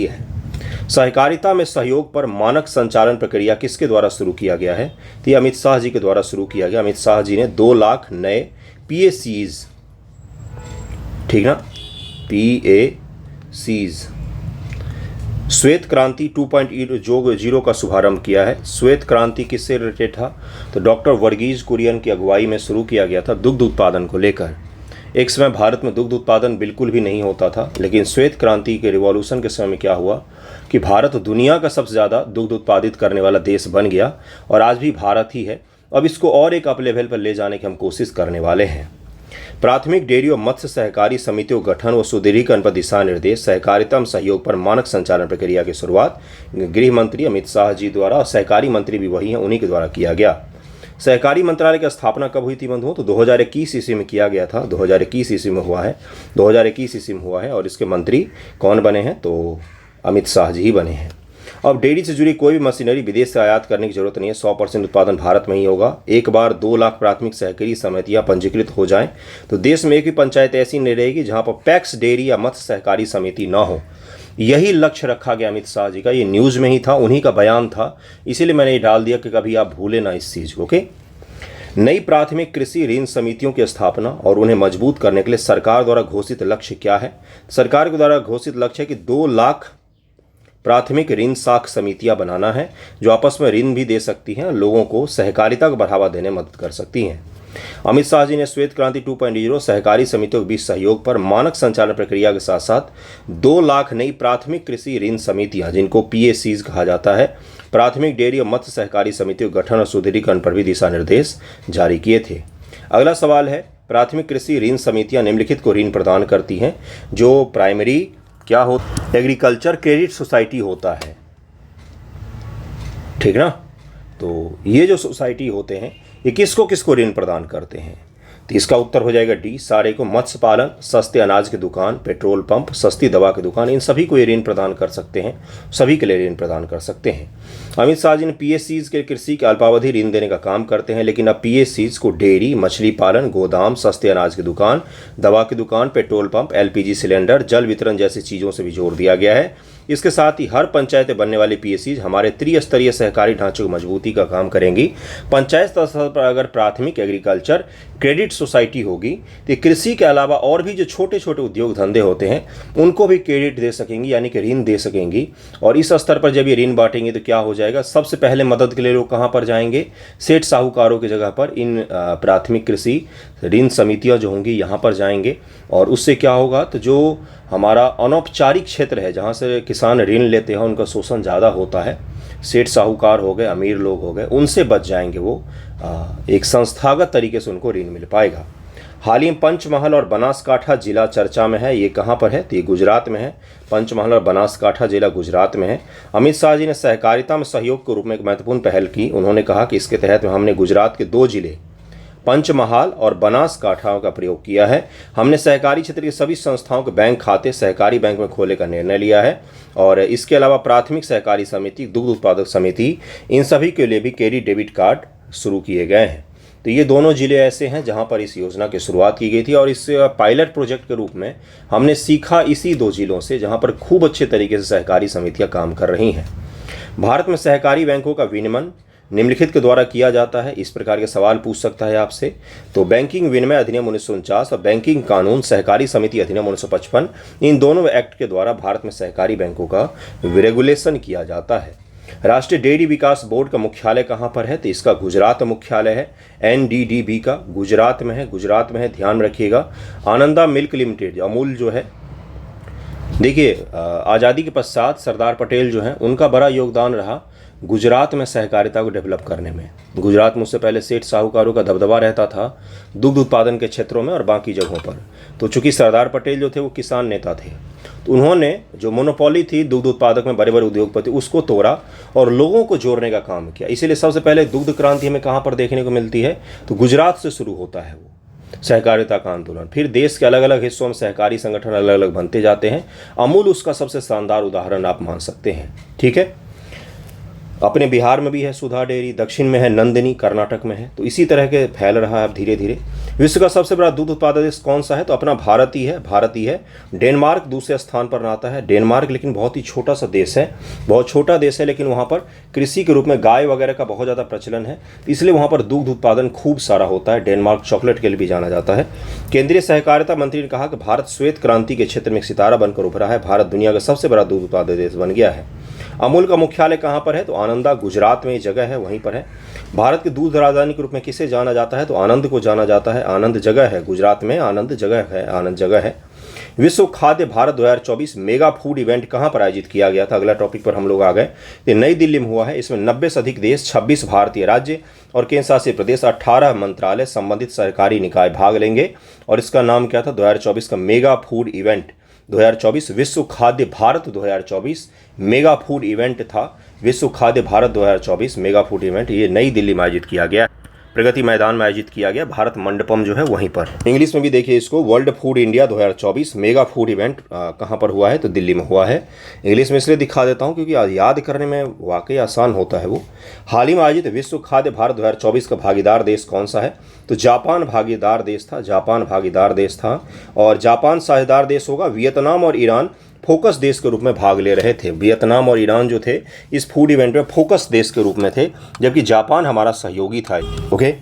हैं। सहकारिता में सहयोग पर मानक संचालन प्रक्रिया किसके द्वारा शुरू किया गया है? तो ये अमित शाह जी के द्वारा शुरू किया गया। अमित शाह जी ने 2 लाख नए PACs, ठीक ना, PACs श्वेत क्रांति 2.0 का शुभारंभ किया है। श्वेत क्रांति किससे रिलेटेड था? तो डॉक्टर वर्गीज कुरियन की अगुवाई में शुरू किया गया था दुग्ध उत्पादन को लेकर। एक समय भारत में दुग्ध उत्पादन बिल्कुल भी नहीं होता था, लेकिन श्वेत क्रांति के रिवॉल्यूशन के समय में क्या हुआ कि भारत दुनिया का सबसे ज़्यादा दुग्ध उत्पादित करने वाला देश बन गया और आज भी भारत ही है। अब इसको और एक अप लेवल पर ले जाने की हम कोशिश करने वाले हैं। प्राथमिक डेयरी और मत्स्य सहकारी समितियों गठन व सुदृढ़ीकरण पर दिशा निर्देश, सहकारिता में सहयोग पर मानक संचालन प्रक्रिया की शुरुआत गृह मंत्री अमित शाह जी द्वारा, और सहकारी मंत्री भी वही हैं, उन्हीं के द्वारा किया गया। सहकारी मंत्रालय की स्थापना कब हुई थी बंधुओं? तो 2021 ईस्वी में किया गया था। 2021 ईस्वी में हुआ है और इसके मंत्री कौन बने हैं? तो अमित शाह जी ही बने हैं। अब डेयरी से जुड़ी कोई भी मशीनरी विदेश से आयात करने की जरूरत नहीं है। 100% उत्पादन भारत में ही होगा। एक बार 2 लाख प्राथमिक सहकारी समितियां पंजीकृत हो जाएं तो देश में एक भी पंचायत ऐसी नहीं रहेगी जहां पर पैक्स डेयरी या मत्स्य सहकारी समिति ना हो। यही लक्ष्य रखा गया अमित शाह जी का। ये न्यूज़ में ही था, उन्हीं का बयान था, इसीलिए मैंने ये डाल दिया कि कभी आप भूले ना इस चीज़ को। ओके। नई प्राथमिक कृषि ऋण समितियों की स्थापना और उन्हें मजबूत करने के लिए सरकार द्वारा घोषित लक्ष्य क्या है? सरकार के द्वारा घोषित लक्ष्य है कि 2 लाख प्राथमिक ऋण साख समितियां बनाना है जो आपस में ऋण भी दे सकती हैं और लोगों को सहकारिता को बढ़ावा देने में मदद कर सकती हैं। अमित शाह जी ने श्वेत क्रांति 2.0 सहकारी समितियों के बीच सहयोग पर मानक संचालन प्रक्रिया के साथ साथ 2 लाख नई प्राथमिक कृषि ऋण समितियां, जिनको PACs कहा जाता है, प्राथमिक डेयरी और मत्स्य सहकारी समितियों गठन और सुदृढ़ीकरण पर भी दिशा निर्देश जारी किए थे। अगला सवाल है, प्राथमिक कृषि ऋण समितियां निम्नलिखित को ऋण प्रदान करती हैं। जो प्राइमरी क्या हो, एग्रीकल्चर क्रेडिट सोसाइटी होता है, ठीक ना। तो ये जो सोसाइटी होते हैं ये किसको ऋण प्रदान करते हैं? तो इसका उत्तर हो जाएगा डी सारे को। मत्स्य पालन, सस्ते अनाज की दुकान, पेट्रोल पंप, सस्ती दवा की दुकान, इन सभी को ये ऋण प्रदान कर सकते हैं, सभी के लिए ऋण प्रदान कर सकते हैं। अमित शाह जी ने पीएससीज के कृषि के अल्पावधि ऋण देने का काम करते हैं, लेकिन अब पीएससीज को डेयरी, मछली पालन, गोदाम, सस्ते अनाज की दुकान, दवा की दुकान, पेट्रोल पंप, एलपीजी सिलेंडर, जल वितरण जैसी चीज़ों से भी जोड़ दिया गया है। इसके साथ ही हर पंचायत में बनने वाली पीएससीज हमारे त्रिस्तरीय सहकारी ढांचे की मजबूती का काम करेंगी। पंचायत स्तर पर अगर प्राथमिक एग्रीकल्चर क्रेडिट सोसाइटी होगी तो कृषि के अलावा और भी जो छोटे छोटे उद्योग धंधे होते हैं उनको भी क्रेडिट दे सकेंगी, यानी कि ऋण दे सकेंगी। और इस स्तर पर जब ये ऋण बांटेंगे तो क्या हो जाएगा, सबसे पहले मदद के लिए लोग कहाँ पर जाएंगे, सेठ साहूकारों की जगह पर इन प्राथमिक कृषि ऋण समितियाँ जो होंगी यहाँ पर जाएंगे। और उससे क्या होगा, तो जो हमारा अनौपचारिक क्षेत्र है जहाँ से किसान ऋण लेते हैं उनका शोषण ज़्यादा होता है, सेठ साहूकार हो गए, अमीर लोग हो गए, उनसे बच जाएंगे वो। एक संस्थागत तरीके से उनको ऋण मिल पाएगा। हाल ही में पंचमहल और बनासकाठा जिला चर्चा में है। ये कहाँ पर है, तो ये गुजरात में है। पंचमहल और बनासकाठा जिला गुजरात में है। अमित शाह जी ने सहकारिता में सहयोग के रूप में एक महत्वपूर्ण पहल की। उन्होंने कहा कि इसके तहत हमने गुजरात के 2 जिले पंचमहाल और बनासकाठा का प्रयोग किया है। हमने सहकारी क्षेत्र की सभी संस्थाओं के बैंक खाते सहकारी बैंक में खोलने का निर्णय लिया है। और इसके अलावा प्राथमिक सहकारी समिति, दुग्ध उत्पादक समिति, इन सभी के लिए भी क्रेडिट डेबिट कार्ड शुरू किए गए हैं। तो ये दोनों जिले ऐसे हैं जहां पर इस योजना की शुरुआत की गई थी। और इस पायलट प्रोजेक्ट के रूप में हमने सीखा इसी 2 जिलों से जहां पर खूब अच्छे तरीके से सहकारी समितियां काम कर रही हैं। भारत में सहकारी बैंकों का विनियमन निम्नलिखित के द्वारा किया जाता है। इस प्रकार के सवाल पूछ सकता है आपसे। तो बैंकिंग विनिमय अधिनियम 1949 और बैंकिंग कानून सहकारी समिति अधिनियम 1955, इन दोनों एक्ट के द्वारा भारत में सहकारी बैंकों का रेगुलेशन किया जाता है। राष्ट्रीय डेयरी विकास बोर्ड का मुख्यालय कहाँ पर है, तो इसका गुजरात मुख्यालय है। एनडीडीबी का गुजरात में है, गुजरात में है, ध्यान रखिएगा। आनंदा मिल्क लिमिटेड, अमूल जो है, देखिए आज़ादी के पश्चात सरदार पटेल जो हैं उनका बड़ा योगदान रहा गुजरात में सहकारिता को डेवलप करने में। गुजरात में उससे पहले सेठ साहूकारों का दबदबा रहता था दुग्ध उत्पादन के क्षेत्रों में और बाकी जगहों पर। तो चूंकि सरदार पटेल जो थे वो किसान नेता थे, तो उन्होंने जो मोनोपोली थी दुग्ध उत्पादक में, बड़े बड़े उद्योगपति, उसको तोड़ा और लोगों को जोड़ने का काम किया। इसीलिए सबसे पहले दुग्ध क्रांति हमें कहाँ पर देखने को मिलती है, तो गुजरात से शुरू होता है वो सहकारिता का आंदोलन। फिर देश के अलग अलग हिस्सों में सहकारी संगठन अलग अलग बनते जाते हैं। अमूल उसका सबसे शानदार उदाहरण आप मान सकते हैं। ठीक है, अपने बिहार में भी है सुधा डेयरी, दक्षिण में है नंदिनी, कर्नाटक में है। तो इसी तरह के फैल रहा है अब धीरे धीरे। विश्व का सबसे बड़ा दूध उत्पादक देश कौन सा है, तो अपना भारत ही है, भारत ही है। डेनमार्क दूसरे स्थान पर आता है। डेनमार्क लेकिन बहुत ही छोटा सा देश है, बहुत छोटा देश है, लेकिन वहाँ पर कृषि के रूप में गाय वगैरह का बहुत ज़्यादा प्रचलन है, इसलिए वहाँ पर दुग्ध उत्पादन खूब सारा होता है। डेनमार्क चॉकलेट के लिए भी जाना जाता है। केंद्रीय सहकारिता मंत्री ने कहा कि भारत श्वेत क्रांति के क्षेत्र में एक सितारा बनकर उभरा है। भारत दुनिया का सबसे बड़ा दूध उत्पादक देश बन गया है। अमूल का मुख्यालय कहाँ पर है, तो आनंदा गुजरात में जगह है, वहीं पर है। भारत की दूध राजधानी के रूप में किसे जाना जाता है, तो आनंद को जाना जाता है। आनंद जगह है गुजरात में, आनंद जगह है, आनंद जगह है। विश्व खाद्य भारत 2024 मेगा फूड इवेंट कहाँ पर आयोजित किया गया था, अगला टॉपिक पर हम लोग आ गए। ये नई दिल्ली में हुआ है। इसमें 90 से अधिक देश, 26 भारतीय राज्य और केंद्र शासित प्रदेश, 18 मंत्रालय, संबंधित सरकारी निकाय भाग लेंगे। और इसका नाम क्या था, 2024 का मेगा फूड इवेंट 2024 विश्व खाद्य भारत 2024 मेगा फूड इवेंट था। विश्व खाद्य भारत 2024 मेगा फूड इवेंट ये नई दिल्ली में आयोजित किया गया, प्रगति मैदान में आयोजित किया गया। भारत मंडपम जो है वहीं पर। इंग्लिश में भी देखिए इसको, world food India 2024 mega food event कहाँ पर हुआ है, तो दिल्ली में हुआ है। इंग्लिश में इसलिए दिखा देता हूँ क्योंकि याद करने में वाकई आसान होता है वो। हाल ही में आयोजित विश्व खाद्य भारत 2024 का भागीदार देश कौन सा है, तो जापान भागीदार देश था। जापान भागीदार देश था और जापान साझेदार देश होगा। वियतनाम और ईरान फोकस देश के रूप में भाग ले रहे थे। वियतनाम और ईरान जो थे इस फूड इवेंट में फोकस देश के रूप में थे, जबकि जापान हमारा सहयोगी था। ओके,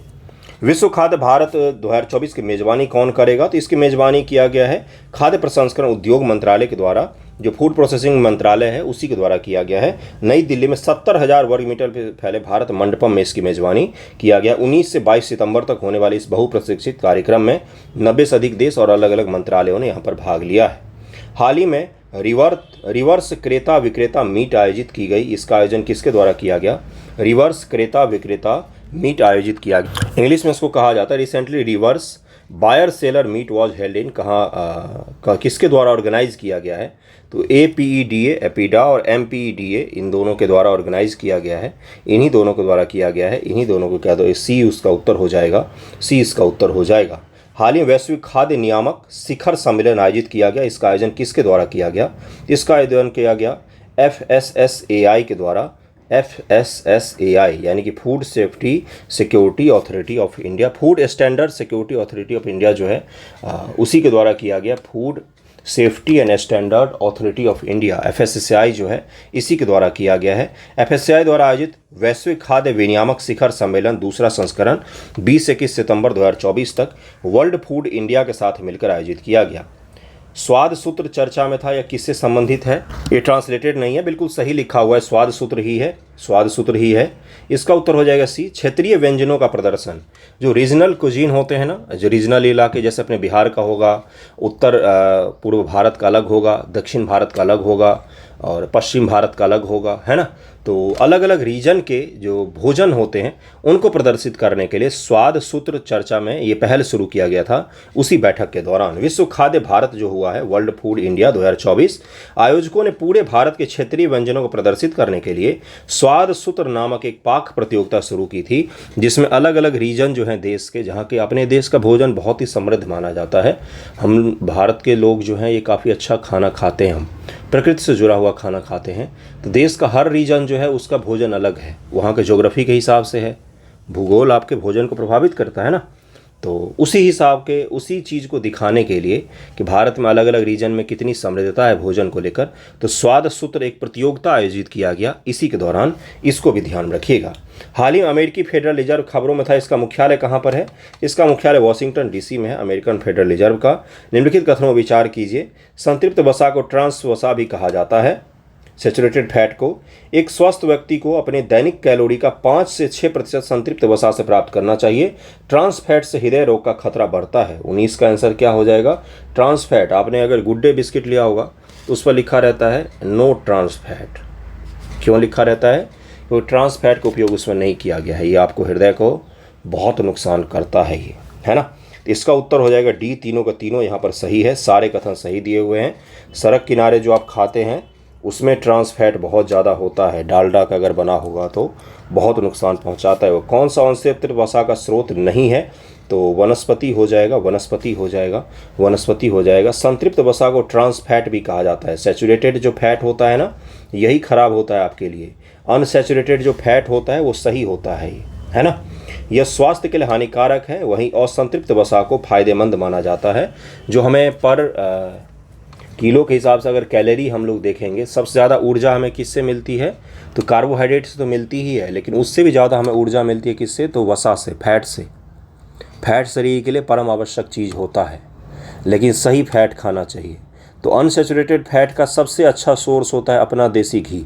विश्व खाद्य भारत 2024 की मेज़बानी कौन करेगा, तो इसकी मेज़बानी किया गया है खाद्य प्रसंस्करण उद्योग मंत्रालय के द्वारा, जो फूड प्रोसेसिंग मंत्रालय है उसी के द्वारा किया गया है। नई दिल्ली में 70,000 वर्ग मीटर फैले भारत मंडपम में इसकी मेज़बानी किया गया। 19 से 22 सितंबर तक होने वाले इस बहुप्रशिक्षित कार्यक्रम में 90 से अधिक देश और अलग अलग मंत्रालयों ने यहाँ पर भाग लिया है। हाल ही में रिवर्स क्रेता विक्रेता मीट आयोजित की गई। इसका आयोजन किसके द्वारा किया गया, रिवर्स क्रेता विक्रेता मीट आयोजित किया गया। इंग्लिश में इसको कहा जाता है recently reverse buyer seller meet was held in. कहाँ किसके द्वारा ऑर्गेनाइज किया गया है, तो APEDA एपीडा और MPEDA इन दोनों के द्वारा ऑर्गेनाइज किया गया है। इन्हीं दोनों के द्वारा किया गया है। इन्हीं दोनों को क्या दो, सी उसका उत्तर हो जाएगा, सी इसका उत्तर हो जाएगा। हाल ही में वैश्विक खाद्य नियामक शिखर सम्मेलन आयोजित किया गया। इसका आयोजन किसके द्वारा किया गया? इसका आयोजन किया गया FSSAI के द्वारा। FSSAI यानी कि food safety security authority of India, food standard security authority of India जो है उसी के द्वारा किया गया। Food safety and standard authority of India FSSAI जो है इसी के द्वारा किया गया है। FSSAI द्वारा आयोजित वैश्विक खाद्य विनियामक शिखर सम्मेलन दूसरा संस्करण 20-21 सितंबर 2024 तक वर्ल्ड फूड इंडिया के साथ मिलकर आयोजित किया गया। स्वाद सूत्र चर्चा में था, या किससे संबंधित है? ये ट्रांसलेटेड नहीं है, बिल्कुल सही लिखा हुआ है, स्वाद सूत्र ही है, स्वाद सूत्र ही है। इसका उत्तर हो जाएगा सी, क्षेत्रीय व्यंजनों का प्रदर्शन। जो रीजनल कुजीन होते हैं ना, जो रीजनल इलाके, जैसे अपने बिहार का होगा, उत्तर पूर्व भारत का अलग होगा, दक्षिण भारत का अलग होगा और पश्चिम भारत का अलग होगा, है ना। तो अलग अलग रीजन के जो भोजन होते हैं उनको प्रदर्शित करने के लिए स्वाद सूत्र चर्चा में ये पहल शुरू किया गया था उसी बैठक के दौरान। विश्व खाद्य भारत जो हुआ है, वर्ल्ड फूड इंडिया 2024, आयोजकों ने पूरे भारत के क्षेत्रीय व्यंजनों को प्रदर्शित करने के लिए स्वाद सूत्र नामक एक पाक प्रतियोगिता शुरू की थी, जिसमें अलग अलग रीजन जो हैं देश के, जहाँ के अपने देश का भोजन बहुत ही समृद्ध माना जाता है। हम भारत के लोग जो हैं ये काफ़ी अच्छा खाना खाते हैं, हम प्रकृति से जुड़ा हुआ खाना खाते हैं। तो देश का हर रीजन जो है उसका भोजन अलग है, वहाँ के ज्योग्राफी के हिसाब से है, भूगोल आपके भोजन को प्रभावित करता है ना। तो उसी हिसाब के उसी चीज़ को दिखाने के लिए कि भारत में अलग अलग रीजन में कितनी समृद्धता है भोजन को लेकर, तो स्वाद सूत्र एक प्रतियोगिता आयोजित किया गया इसी के दौरान, इसको भी ध्यान रखिएगा। हाल ही में अमेरिकी फेडरल रिजर्व खबरों में था, इसका मुख्यालय कहाँ पर है? इसका मुख्यालय वाशिंगटन DC में है, अमेरिकन फेडरल रिजर्व का। निम्नलिखित कथनों पर विचार कीजिए। संतृप्त वसा को ट्रांस वसा भी कहा जाता है। सैचुरेटेड फैट को एक स्वस्थ व्यक्ति को अपने दैनिक कैलोरी का 5 से 6% संतृप्त वसा से प्राप्त करना चाहिए। ट्रांस फैट से हृदय रोग का खतरा बढ़ता है। 19 का आंसर क्या हो जाएगा? Trans fat. आपने अगर गुड डे बिस्किट लिया होगा तो उस पर लिखा रहता है नो ट्रांस फैट। क्यों लिखा रहता है? क्योंकि ट्रांस फैट का उपयोग उसमें नहीं किया गया है, ये आपको हृदय को बहुत नुकसान करता है ये, है ना। इसका उत्तर हो जाएगा डी, तीनों का तीनों यहाँ पर सही है, सारे कथन सही दिए हुए हैं। सड़क किनारे जो आप खाते हैं उसमें ट्रांस फैट बहुत ज़्यादा होता है, डालडा का अगर बना होगा तो बहुत नुकसान पहुंचाता है वो। कौन सा संतृप्त वसा का स्रोत नहीं है? तो वनस्पति हो जाएगा, वनस्पति हो जाएगा, वनस्पति हो जाएगा। संतृप्त वसा को ट्रांस फैट भी कहा जाता है। सैचुरेटेड जो फैट होता है ना, यही खराब होता है आपके लिए। अनसैचुरेटेड जो फैट होता है वो सही होता है, ये है ना। यह स्वास्थ्य के लिए हानिकारक है। वहीं असंतृप्त वसा को फायदेमंद माना जाता है। जो हमें पर किलो के हिसाब से अगर कैलोरी हम लोग देखेंगे, सबसे ज़्यादा ऊर्जा हमें किससे मिलती है? तो कार्बोहाइड्रेट से तो मिलती ही है, लेकिन उससे भी ज़्यादा हमें ऊर्जा मिलती है किससे? तो वसा से, फैट से। फैट शरीर के लिए परम आवश्यक चीज़ होता है, लेकिन सही फैट खाना चाहिए। तो अनसैचुरेटेड फैट का सबसे अच्छा सोर्स होता है अपना देसी घी।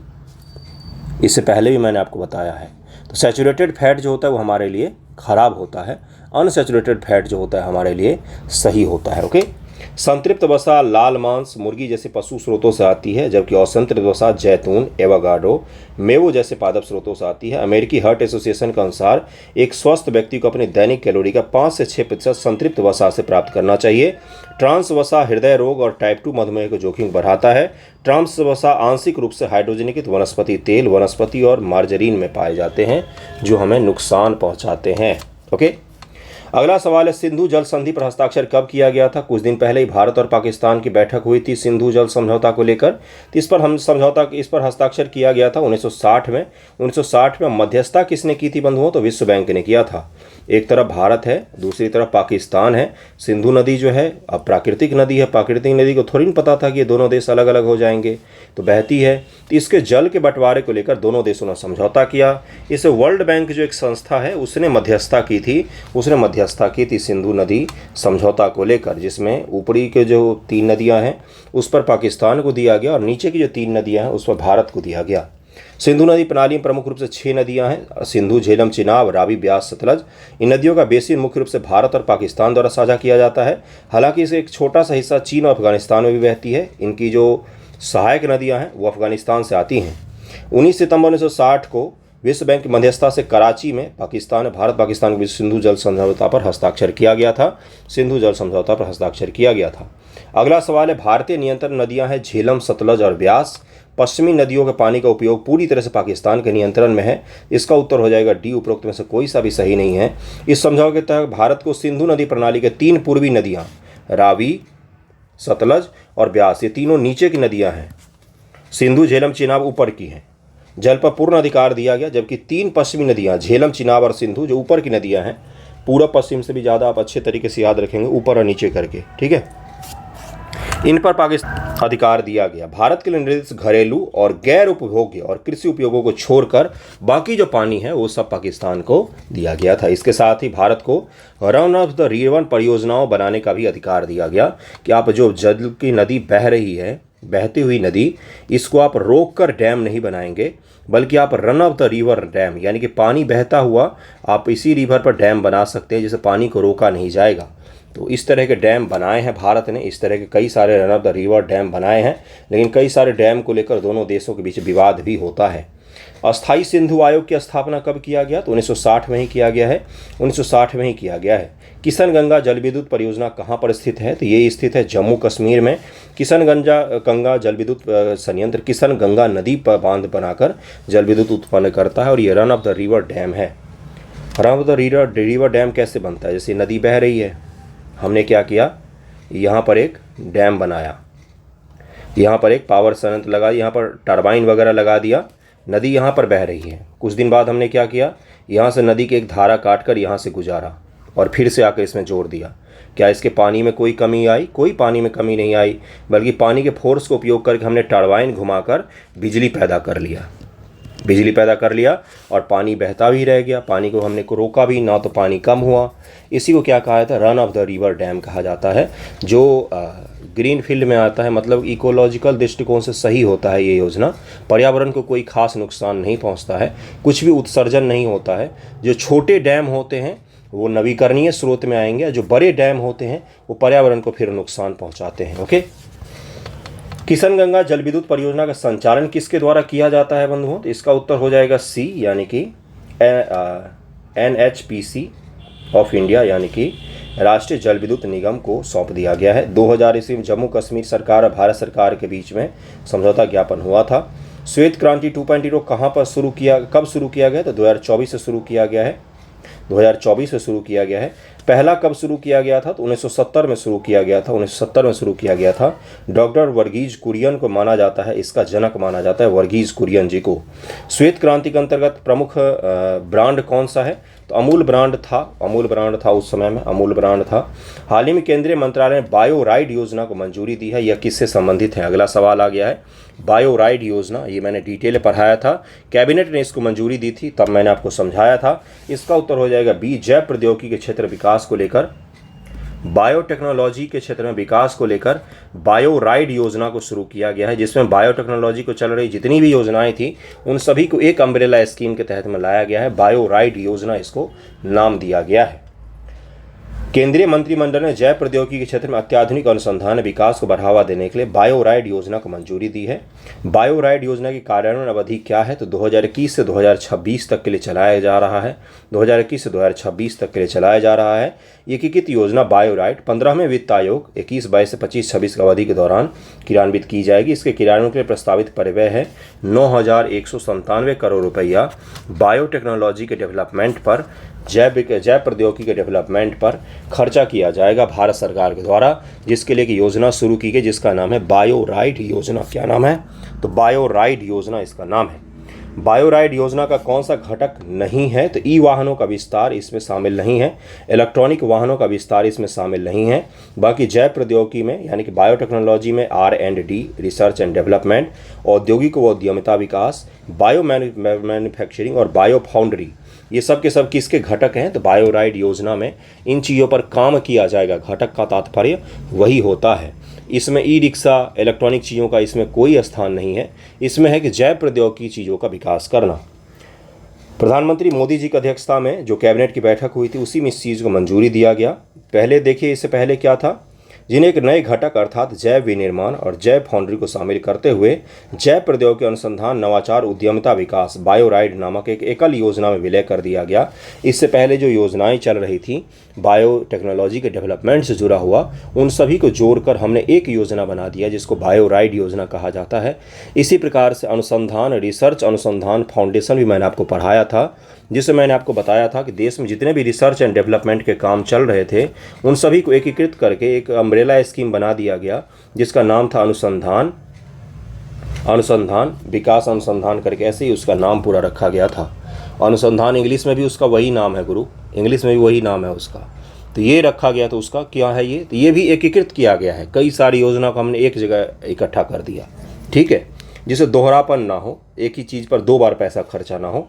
इससे पहले भी मैंने आपको बताया है। तो सैचुरेटेड फैट जो होता है वो हमारे लिए ख़राब होता है, अनसैचुरेटेड फैट जो होता है हमारे लिए सही होता है। ओके। संतृप्त वसा लाल मांस, मुर्गी जैसे पशु स्रोतों से आती है, जबकि असंतृप्त वसा जैतून, एवोकाडो, मेवो जैसे पादप स्रोतों से आती है। अमेरिकी हार्ट एसोसिएशन के अनुसार एक स्वस्थ व्यक्ति को अपनी दैनिक कैलोरी का 5 से 6% संतृप्त वसा से प्राप्त करना चाहिए। ट्रांस वसा हृदय रोग और टाइप 2 मधुमेह को जोखिम बढ़ाता है। ट्रांस वसा आंशिक रूप से हाइड्रोजनीकृत वनस्पति तेल, वनस्पति और मार्जरीन में पाए जाते हैं, जो हमें नुकसान पहुँचाते हैं। ओके। अगला सवाल है, सिंधु जल संधि पर हस्ताक्षर कब किया गया था? कुछ दिन पहले ही भारत और पाकिस्तान की बैठक हुई थी सिंधु जल समझौता को लेकर। तो इस पर हस्ताक्षर किया गया था 1960 में। 1960 में मध्यस्थता किसने की थी बंधुओं? तो विश्व बैंक ने किया था। एक तरफ भारत है, दूसरी तरफ पाकिस्तान है। सिंधु नदी जो है अब प्राकृतिक नदी है, प्राकृतिक नदी को थोड़ी नहीं पता था कि ये दोनों देश अलग अलग हो जाएंगे, तो बहती है। तो इसके जल के बंटवारे को लेकर दोनों देशों ने समझौता किया। इसे वर्ल्ड बैंक जो एक संस्था है उसने मध्यस्थता की थी, सिंधु नदी समझौता को लेकर, जिसमें ऊपरी के जो 3 नदियां हैं उस पर पाकिस्तान को दिया गया और नीचे की जो 3 नदियां हैं उस पर भारत को दिया गया। सिंधु नदी प्रणाली में प्रमुख रूप से 6 नदियां हैं, सिंधु, झेलम, चिनाब, रावी, ब्यास, सतलज। इन नदियों का बेसिन मुख्य रूप से भारत और पाकिस्तान द्वारा साझा किया जाता है। हालांकि इसे एक छोटा सा हिस्सा चीन और अफगानिस्तान में भी बहती है। इनकी जो सहायक नदियां हैं वो अफगानिस्तान से आती हैं। 19 सितंबर 1960 को विश्व बैंक की मध्यस्थता से कराची में भारत पाकिस्तान के बीच सिंधु जल समझौता पर हस्ताक्षर किया गया था। सिंधु जल समझौता पर हस्ताक्षर किया गया था। अगला सवाल है, भारतीय नियंत्रण नदियां हैं झेलम, सतलज और ब्यास। पश्चिमी नदियों के पानी का उपयोग पूरी तरह से पाकिस्तान के नियंत्रण में है? इसका उत्तर हो जाएगा डी, उपरोक्त में से कोई सा भी सही नहीं है। इस समझौते के तहत भारत को सिंधु नदी प्रणाली के 3 पूर्वी नदियाँ रावी, सतलज और ब्यास, ये तीनों नीचे की नदियाँ हैं। सिंधु, झेलम, चिनाब ऊपर की हैं। जल पर पूर्ण अधिकार दिया गया, जबकि 3 पश्चिमी नदियाँ झेलम, चिनाब और सिंधु जो ऊपर की नदियाँ हैं, पूर्व पश्चिम से भी ज़्यादा आप अच्छे तरीके से याद रखेंगे, ऊपर और नीचे करके, ठीक है, इन पर पाकिस्तान अधिकार दिया गया। भारत के लिए निर्दिष्ट घरेलू और गैर उपभोग्य और कृषि उपयोगों को छोड़कर बाकी जो पानी है वो सब पाकिस्तान को दिया गया था। इसके साथ ही भारत को रन ऑफ द रिवर परियोजनाओं बनाने का भी अधिकार दिया गया कि आप जो जल की नदी बह रही है, बहती हुई नदी, इसको आप रोक कर डैम नहीं बनाएंगे, बल्कि आप run of the river dam, यानी कि पानी बहता हुआ आप इसी रिवर पर डैम बना सकते हैं जिससे पानी को रोका नहीं जाएगा। तो इस तरह के डैम बनाए हैं भारत ने, इस तरह के कई सारे run of the river dam बनाए हैं, लेकिन कई सारे डैम को लेकर दोनों देशों के बीच विवाद भी होता है। अस्थाई सिंधु आयोग की स्थापना कब किया गया? तो 1960 में ही किया गया है, 1960 में ही किया गया है। किशन गंगा जल विद्युत परियोजना कहाँ पर स्थित है? तो ये स्थित है जम्मू कश्मीर में। किशन गंगा जल विद्युत संयंत्र किशन गंगा नदी पर बांध बनाकर जल विद्युत उत्पन्न करता है और ये run of the river dam है। Run of the river dam कैसे बनता है? जैसे नदी बह रही है, हमने क्या किया, यहाँ पर एक डैम बनाया, यहाँ पर एक पावर संयंत्र लगा, यहाँ पर टरबाइन वगैरह लगा दिया, नदी यहाँ पर बह रही है। कुछ दिन बाद हमने क्या किया, यहाँ से नदी की एक धारा काटकर यहाँ से गुजारा और फिर से आकर इसमें जोड़ दिया। क्या इसके पानी में कोई कमी आई? कोई पानी में कमी नहीं आई, बल्कि पानी के फोर्स को उपयोग करके हमने टरबाइन घुमाकर बिजली पैदा कर लिया और पानी बहता भी रह गया, पानी को हमने को रोका भी ना, तो पानी कम हुआ। इसी को क्या कहा जाता है? Run of the river dam कहा जाता है, जो ग्रीन फील्ड में आता है, मतलब इकोलॉजिकल दृष्टिकोण से सही होता है। ये योजना पर्यावरण को कोई खास नुकसान नहीं पहुंचता है, कुछ भी उत्सर्जन नहीं होता है। जो छोटे डैम होते हैं वो नवीकरणीय स्रोत में आएंगे, जो बड़े डैम होते हैं वो पर्यावरण को फिर नुकसान पहुँचाते हैं। ओके, किशन गंगा जल विद्युत परियोजना का संचालन किसके द्वारा किया जाता है बंधुओं? तो इसका उत्तर हो जाएगा सी, यानी कि NHPC ऑफ इंडिया, यानी कि राष्ट्रीय जल विद्युत निगम को सौंप दिया गया है। 2000 ईस्वी में जम्मू कश्मीर सरकार और भारत सरकार के बीच में समझौता ज्ञापन हुआ था। श्वेत क्रांति 2.0 कहाँ पर कब शुरू किया गया? तो 2024 से शुरू किया गया है, 2024 से शुरू किया गया है। पहला कब शुरू किया गया था? तो 1970 में शुरू किया गया था, 1970 में शुरू किया गया था। डॉक्टर वर्गीज कुरियन को माना जाता है, इसका जनक माना जाता है वर्गीज कुरियन जी को। श्वेत क्रांति के अंतर्गत प्रमुख ब्रांड कौन सा है? तो अमूल ब्रांड था उस समय में, अमूल ब्रांड था। हाल ही में केंद्रीय मंत्रालय ने बायो राइड योजना को मंजूरी दी है, यह किससे संबंधित है? अगला सवाल आ गया है, बायो राइड योजना, ये मैंने डिटेल पढ़ाया था, कैबिनेट ने इसको मंजूरी दी थी, तब मैंने आपको समझाया था। इसका उत्तर हो जाएगा बी, जैव प्रौद्योगिकी के क्षेत्र विकास को लेकर, बायोटेक्नोलॉजी के क्षेत्र में विकास को लेकर बायो राइड योजना को शुरू किया गया है, जिसमें बायोटेक्नोलॉजी को चल रही जितनी भी योजनाएं थी उन सभी को एक अम्ब्रेला स्कीम के तहत में लाया गया है। बायो राइड योजना इसको नाम दिया गया है। केंद्रीय मंत्रिमंडल ने जैव प्रौद्योगिकी के क्षेत्र में अत्याधुनिक अनुसंधान विकास को बढ़ावा देने के लिए बायो राइड योजना को मंजूरी दी है। बायो राइड योजना की कार्यान्वयन अवधि क्या है? तो 2021 से 2026 तक के लिए चलाया जा रहा है, 2021 से 2026 तक के लिए चलाया जा रहा है। एकीकृत योजना बायो राइड 15वें वित्त आयोग 21-22 से 25-26 की अवधि के दौरान क्रियान्वित की जाएगी। इसके क्रियान्वयन के लिए प्रस्तावित परिव्यय है 9,197 करोड़ रुपया। बायोटेक्नोलॉजी के डेवलपमेंट पर, जैव प्रौद्योगिकी के डेवलपमेंट पर खर्चा किया जाएगा भारत सरकार के द्वारा, जिसके लिए कि योजना शुरू की गई, जिसका नाम है बायो राइड योजना। क्या नाम है? तो बायो राइड योजना इसका नाम है। बायो राइड योजना का कौन सा घटक नहीं है? तो ई वाहनों का विस्तार इसमें शामिल नहीं है, इलेक्ट्रॉनिक वाहनों का विस्तार इसमें शामिल नहीं है। बाकी जैव प्रौद्योगिकी में, यानी कि बायोटेक्नोलॉजी में R&D, रिसर्च एंड डेवलपमेंट, औद्योगिक व उद्यमिता विकास, बायो मैन्युफैक्चरिंग और बायो फाउंड्री, ये सब के सब किसके घटक हैं? तो बायो राइड योजना में इन चीज़ों पर काम किया जाएगा। घटक का तात्पर्य वही होता है। इसमें ई रिक्शा, इलेक्ट्रॉनिक चीज़ों का इसमें कोई स्थान नहीं है। इसमें है कि जैव प्रौद्योगिकी चीज़ों का विकास करना। प्रधानमंत्री मोदी जी की अध्यक्षता में जो कैबिनेट की बैठक हुई थी, उसी में इस चीज़ को मंजूरी दिया गया। पहले देखिए, इससे पहले क्या था? जिन्हें एक नए घटक अर्थात जैव विनिर्माण और जैव फाउंड्री को शामिल करते हुए जैव प्रौद्योगिकी अनुसंधान नवाचार उद्यमिता विकास बायोराइड नामक एक एकल योजना में विलय कर दिया गया। इससे पहले जो योजनाएं चल रही थी बायोटेक्नोलॉजी के डेवलपमेंट से जुड़ा हुआ, उन सभी को जोड़कर हमने एक योजना बना दिया जिसको बायोराइड योजना कहा जाता है। इसी प्रकार से अनुसंधान रिसर्च अनुसंधान फाउंडेशन भी मैंने आपको पढ़ाया था, जिससे मैंने आपको बताया था कि देश में जितने भी रिसर्च एंड डेवलपमेंट के काम चल रहे थे उन सभी को एकीकृत करके एक अम्ब्रेला स्कीम बना दिया गया जिसका नाम था अनुसंधान विकास अनुसंधान करके, ऐसे ही उसका नाम पूरा रखा गया था। अनुसंधान इंग्लिश में भी उसका वही नाम है गुरु, इंग्लिश में भी वही नाम है उसका, तो ये रखा गया। तो उसका क्या है ये, तो ये भी एकीकृत किया गया है। कई सारी योजना को हमने एक जगह इकट्ठा कर दिया, ठीक है, जिससे दोहरापन ना हो, एक ही चीज़ पर दो बार पैसा खर्चा ना हो।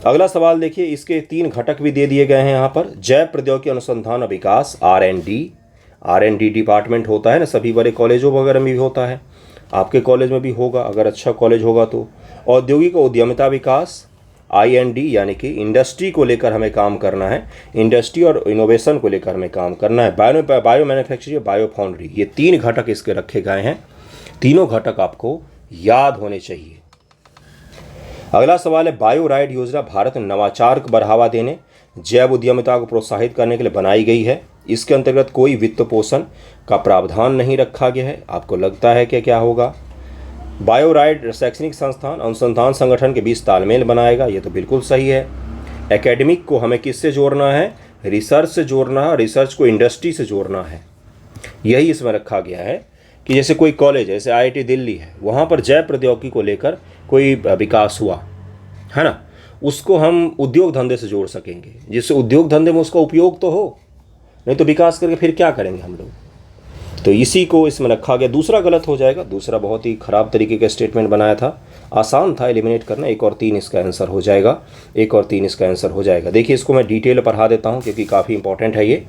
अगला सवाल देखिए, इसके 3 घटक भी दे दिए गए हैं यहाँ पर। जैव प्रौद्योगिकी अनुसंधान और विकास R&D डिपार्टमेंट होता है ना, सभी बड़े कॉलेजों वगैरह में भी होता है, आपके कॉलेज में भी होगा अगर अच्छा कॉलेज होगा तो। औद्योगिक उद्यमिता विकास IND यानी कि इंडस्ट्री को लेकर हमें काम करना है, इंडस्ट्री और इनोवेशन को लेकर हमें काम करना है। बायो मैन्युफैक्चरिंग बायो फाउंड्री, ये 3 घटक इसके रखे गए हैं। तीनों घटक आपको याद होने चाहिए। अगला सवाल है, बायोराइड योजना भारत में नवाचार को बढ़ावा देने जैव उद्यमिता को प्रोत्साहित करने के लिए बनाई गई है। इसके अंतर्गत कोई वित्त पोषण का प्रावधान नहीं रखा गया है। आपको लगता है कि क्या होगा? बायोराइड शैक्षणिक संस्थान अनुसंधान संगठन के बीच तालमेल बनाएगा, ये तो बिल्कुल सही है। एकेडमिक को हमें किससे जोड़ना है? रिसर्च से जोड़ना है, रिसर्च को इंडस्ट्री से जोड़ना है। यही इसमें रखा गया है कि जैसे कोई कॉलेज जैसे IIT दिल्ली है, वहाँ पर जैव प्रौद्योगिकी को लेकर कोई विकास हुआ है ना, उसको हम उद्योग धंधे से जोड़ सकेंगे, जिससे उद्योग धंधे में उसका उपयोग तो हो, नहीं तो विकास करके फिर क्या करेंगे हम लोग। तो इसी को इसमें रखा गया। दूसरा गलत हो जाएगा, दूसरा बहुत ही ख़राब तरीके का स्टेटमेंट बनाया था, आसान था एलिमिनेट करना। 1 और 3 इसका आंसर हो जाएगा, 1 और 3 इसका आंसर हो जाएगा। देखिए इसको मैं डिटेल पढ़ा देता हूँ क्योंकि काफ़ी इंपॉर्टेंट है ये।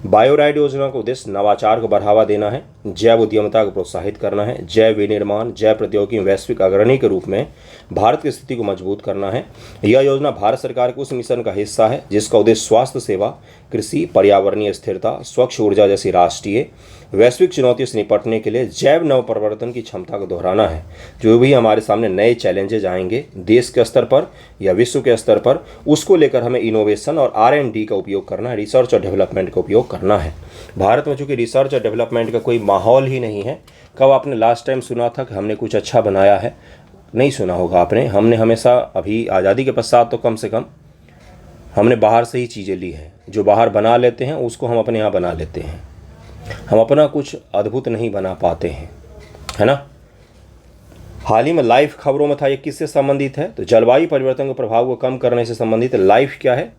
बायोराइड योजना का उद्देश्य नवाचार को बढ़ावा देना है, जैव उद्यमिता को प्रोत्साहित करना है, जैव विनिर्माण जैव प्रौद्योगिकी वैश्विक अग्रणी के रूप में भारत की स्थिति को मजबूत करना है। यह योजना भारत सरकार के उस मिशन का हिस्सा है जिसका उद्देश्य स्वास्थ्य सेवा, कृषि, पर्यावरणीय स्थिरता, स्वच्छ ऊर्जा जैसी राष्ट्रीय वैश्विक चुनौतियों से निपटने के लिए जैव नवप्रवर्तन की क्षमता को दोहराना है। जो भी हमारे सामने नए चैलेंजेज आएंगे देश के स्तर पर या विश्व के स्तर पर, उसको लेकर हमें इनोवेशन और R&D का उपयोग करना है, रिसर्च और डेवलपमेंट का उपयोग करना है। भारत में चूँकि रिसर्च और डेवलपमेंट का कोई माहौल ही नहीं है। कब आपने लास्ट टाइम सुना था कि हमने कुछ अच्छा बनाया है? नहीं सुना होगा आपने। हमने हमेशा अभी आज़ादी के पश्चात तो कम से कम हमने बाहर से ही चीज़ें ली हैं। जो बाहर बना लेते हैं उसको हम अपने यहाँ बना लेते हैं, हम अपना कुछ अद्भुत नहीं बना पाते हैं, है ना। हाल ही में लाइव खबरों में था, ये किससे संबंधित है? तो जलवायु परिवर्तन के प्रभाव को कम करने से संबंधित। लाइव क्या है?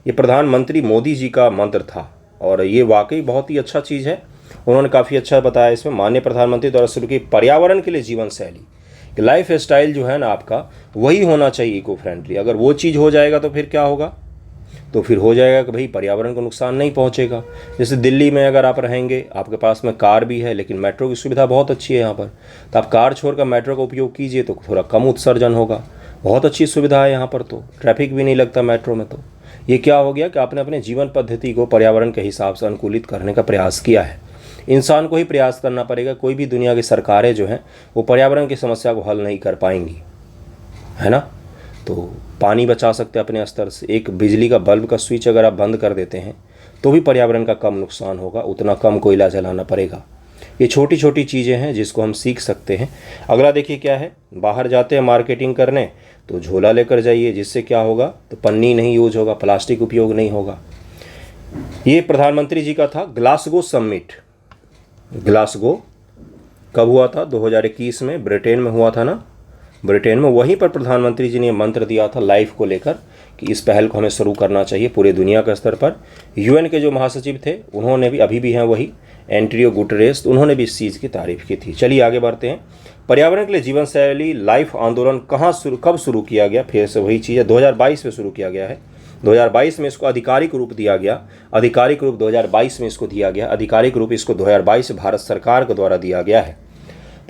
ये प्रधानमंत्री मोदी जी का मंत्र था और ये वाकई बहुत ही अच्छा चीज़ है। उन्होंने काफ़ी अच्छा बताया इसमें। माननीय प्रधानमंत्री द्वारा शुरू की पर्यावरण के लिए जीवन शैली, लाइफ स्टाइल जो है ना आपका, वही होना चाहिए इको फ्रेंडली। अगर वो चीज़ हो जाएगा तो फिर क्या होगा? तो फिर हो जाएगा कि भाई पर्यावरण को नुकसान नहीं पहुंचेगा। जैसे दिल्ली में अगर आप रहेंगे, आपके पास में कार भी है लेकिन मेट्रो की सुविधा बहुत अच्छी है यहाँ पर, तो आप कार छोड़कर मेट्रो का उपयोग कीजिए तो थोड़ा कम उत्सर्जन होगा। बहुत अच्छी सुविधा है यहाँ पर, तो ट्रैफिक भी नहीं लगता मेट्रो में। तो ये क्या हो गया कि आपने अपने जीवन पद्धति को पर्यावरण के हिसाब से अनुकूलित करने का प्रयास किया है। इंसान को ही प्रयास करना पड़ेगा। कोई भी दुनिया की सरकारें जो हैं वो पर्यावरण की समस्या को हल नहीं कर पाएंगी, है ना। तो पानी बचा सकते हैं अपने स्तर से। एक बिजली का बल्ब का स्विच अगर आप बंद कर देते हैं तो भी पर्यावरण का कम नुकसान होगा, उतना कम कोयला जलाना पड़ेगा। ये छोटी छोटी चीज़ें हैं जिसको हम सीख सकते हैं। अगला देखिए क्या है, बाहर जाते हैं मार्केटिंग करने तो झोला लेकर जाइए, जिससे क्या होगा, तो पन्नी नहीं यूज होगा, प्लास्टिक उपयोग नहीं होगा। ये प्रधानमंत्री जी का था। ग्लासगो समिट, ग्लासगो कब हुआ था? 2021 में ब्रिटेन में हुआ था ना, ब्रिटेन में। वहीं पर प्रधानमंत्री जी ने मंत्र दिया था लाइफ को लेकर कि इस पहल को हमें शुरू करना चाहिए पूरे दुनिया के स्तर पर। UN के जो महासचिव थे उन्होंने भी, अभी भी हैं वही, एंटोनियो गुटेरेस, उन्होंने भी इस चीज़ की तारीफ की थी। चलिए आगे बढ़ते हैं। पर्यावरण के लिए जीवन शैली लाइफ आंदोलन कब शुरू किया गया? फिर से वही चीज़ है, 2022 में शुरू किया गया है। 2022 में इसको आधिकारिक रूप दिया गया। आधिकारिक रूप 2022 में इसको दिया गया। आधिकारिक रूप इसको 2022 भारत सरकार के द्वारा दिया गया है।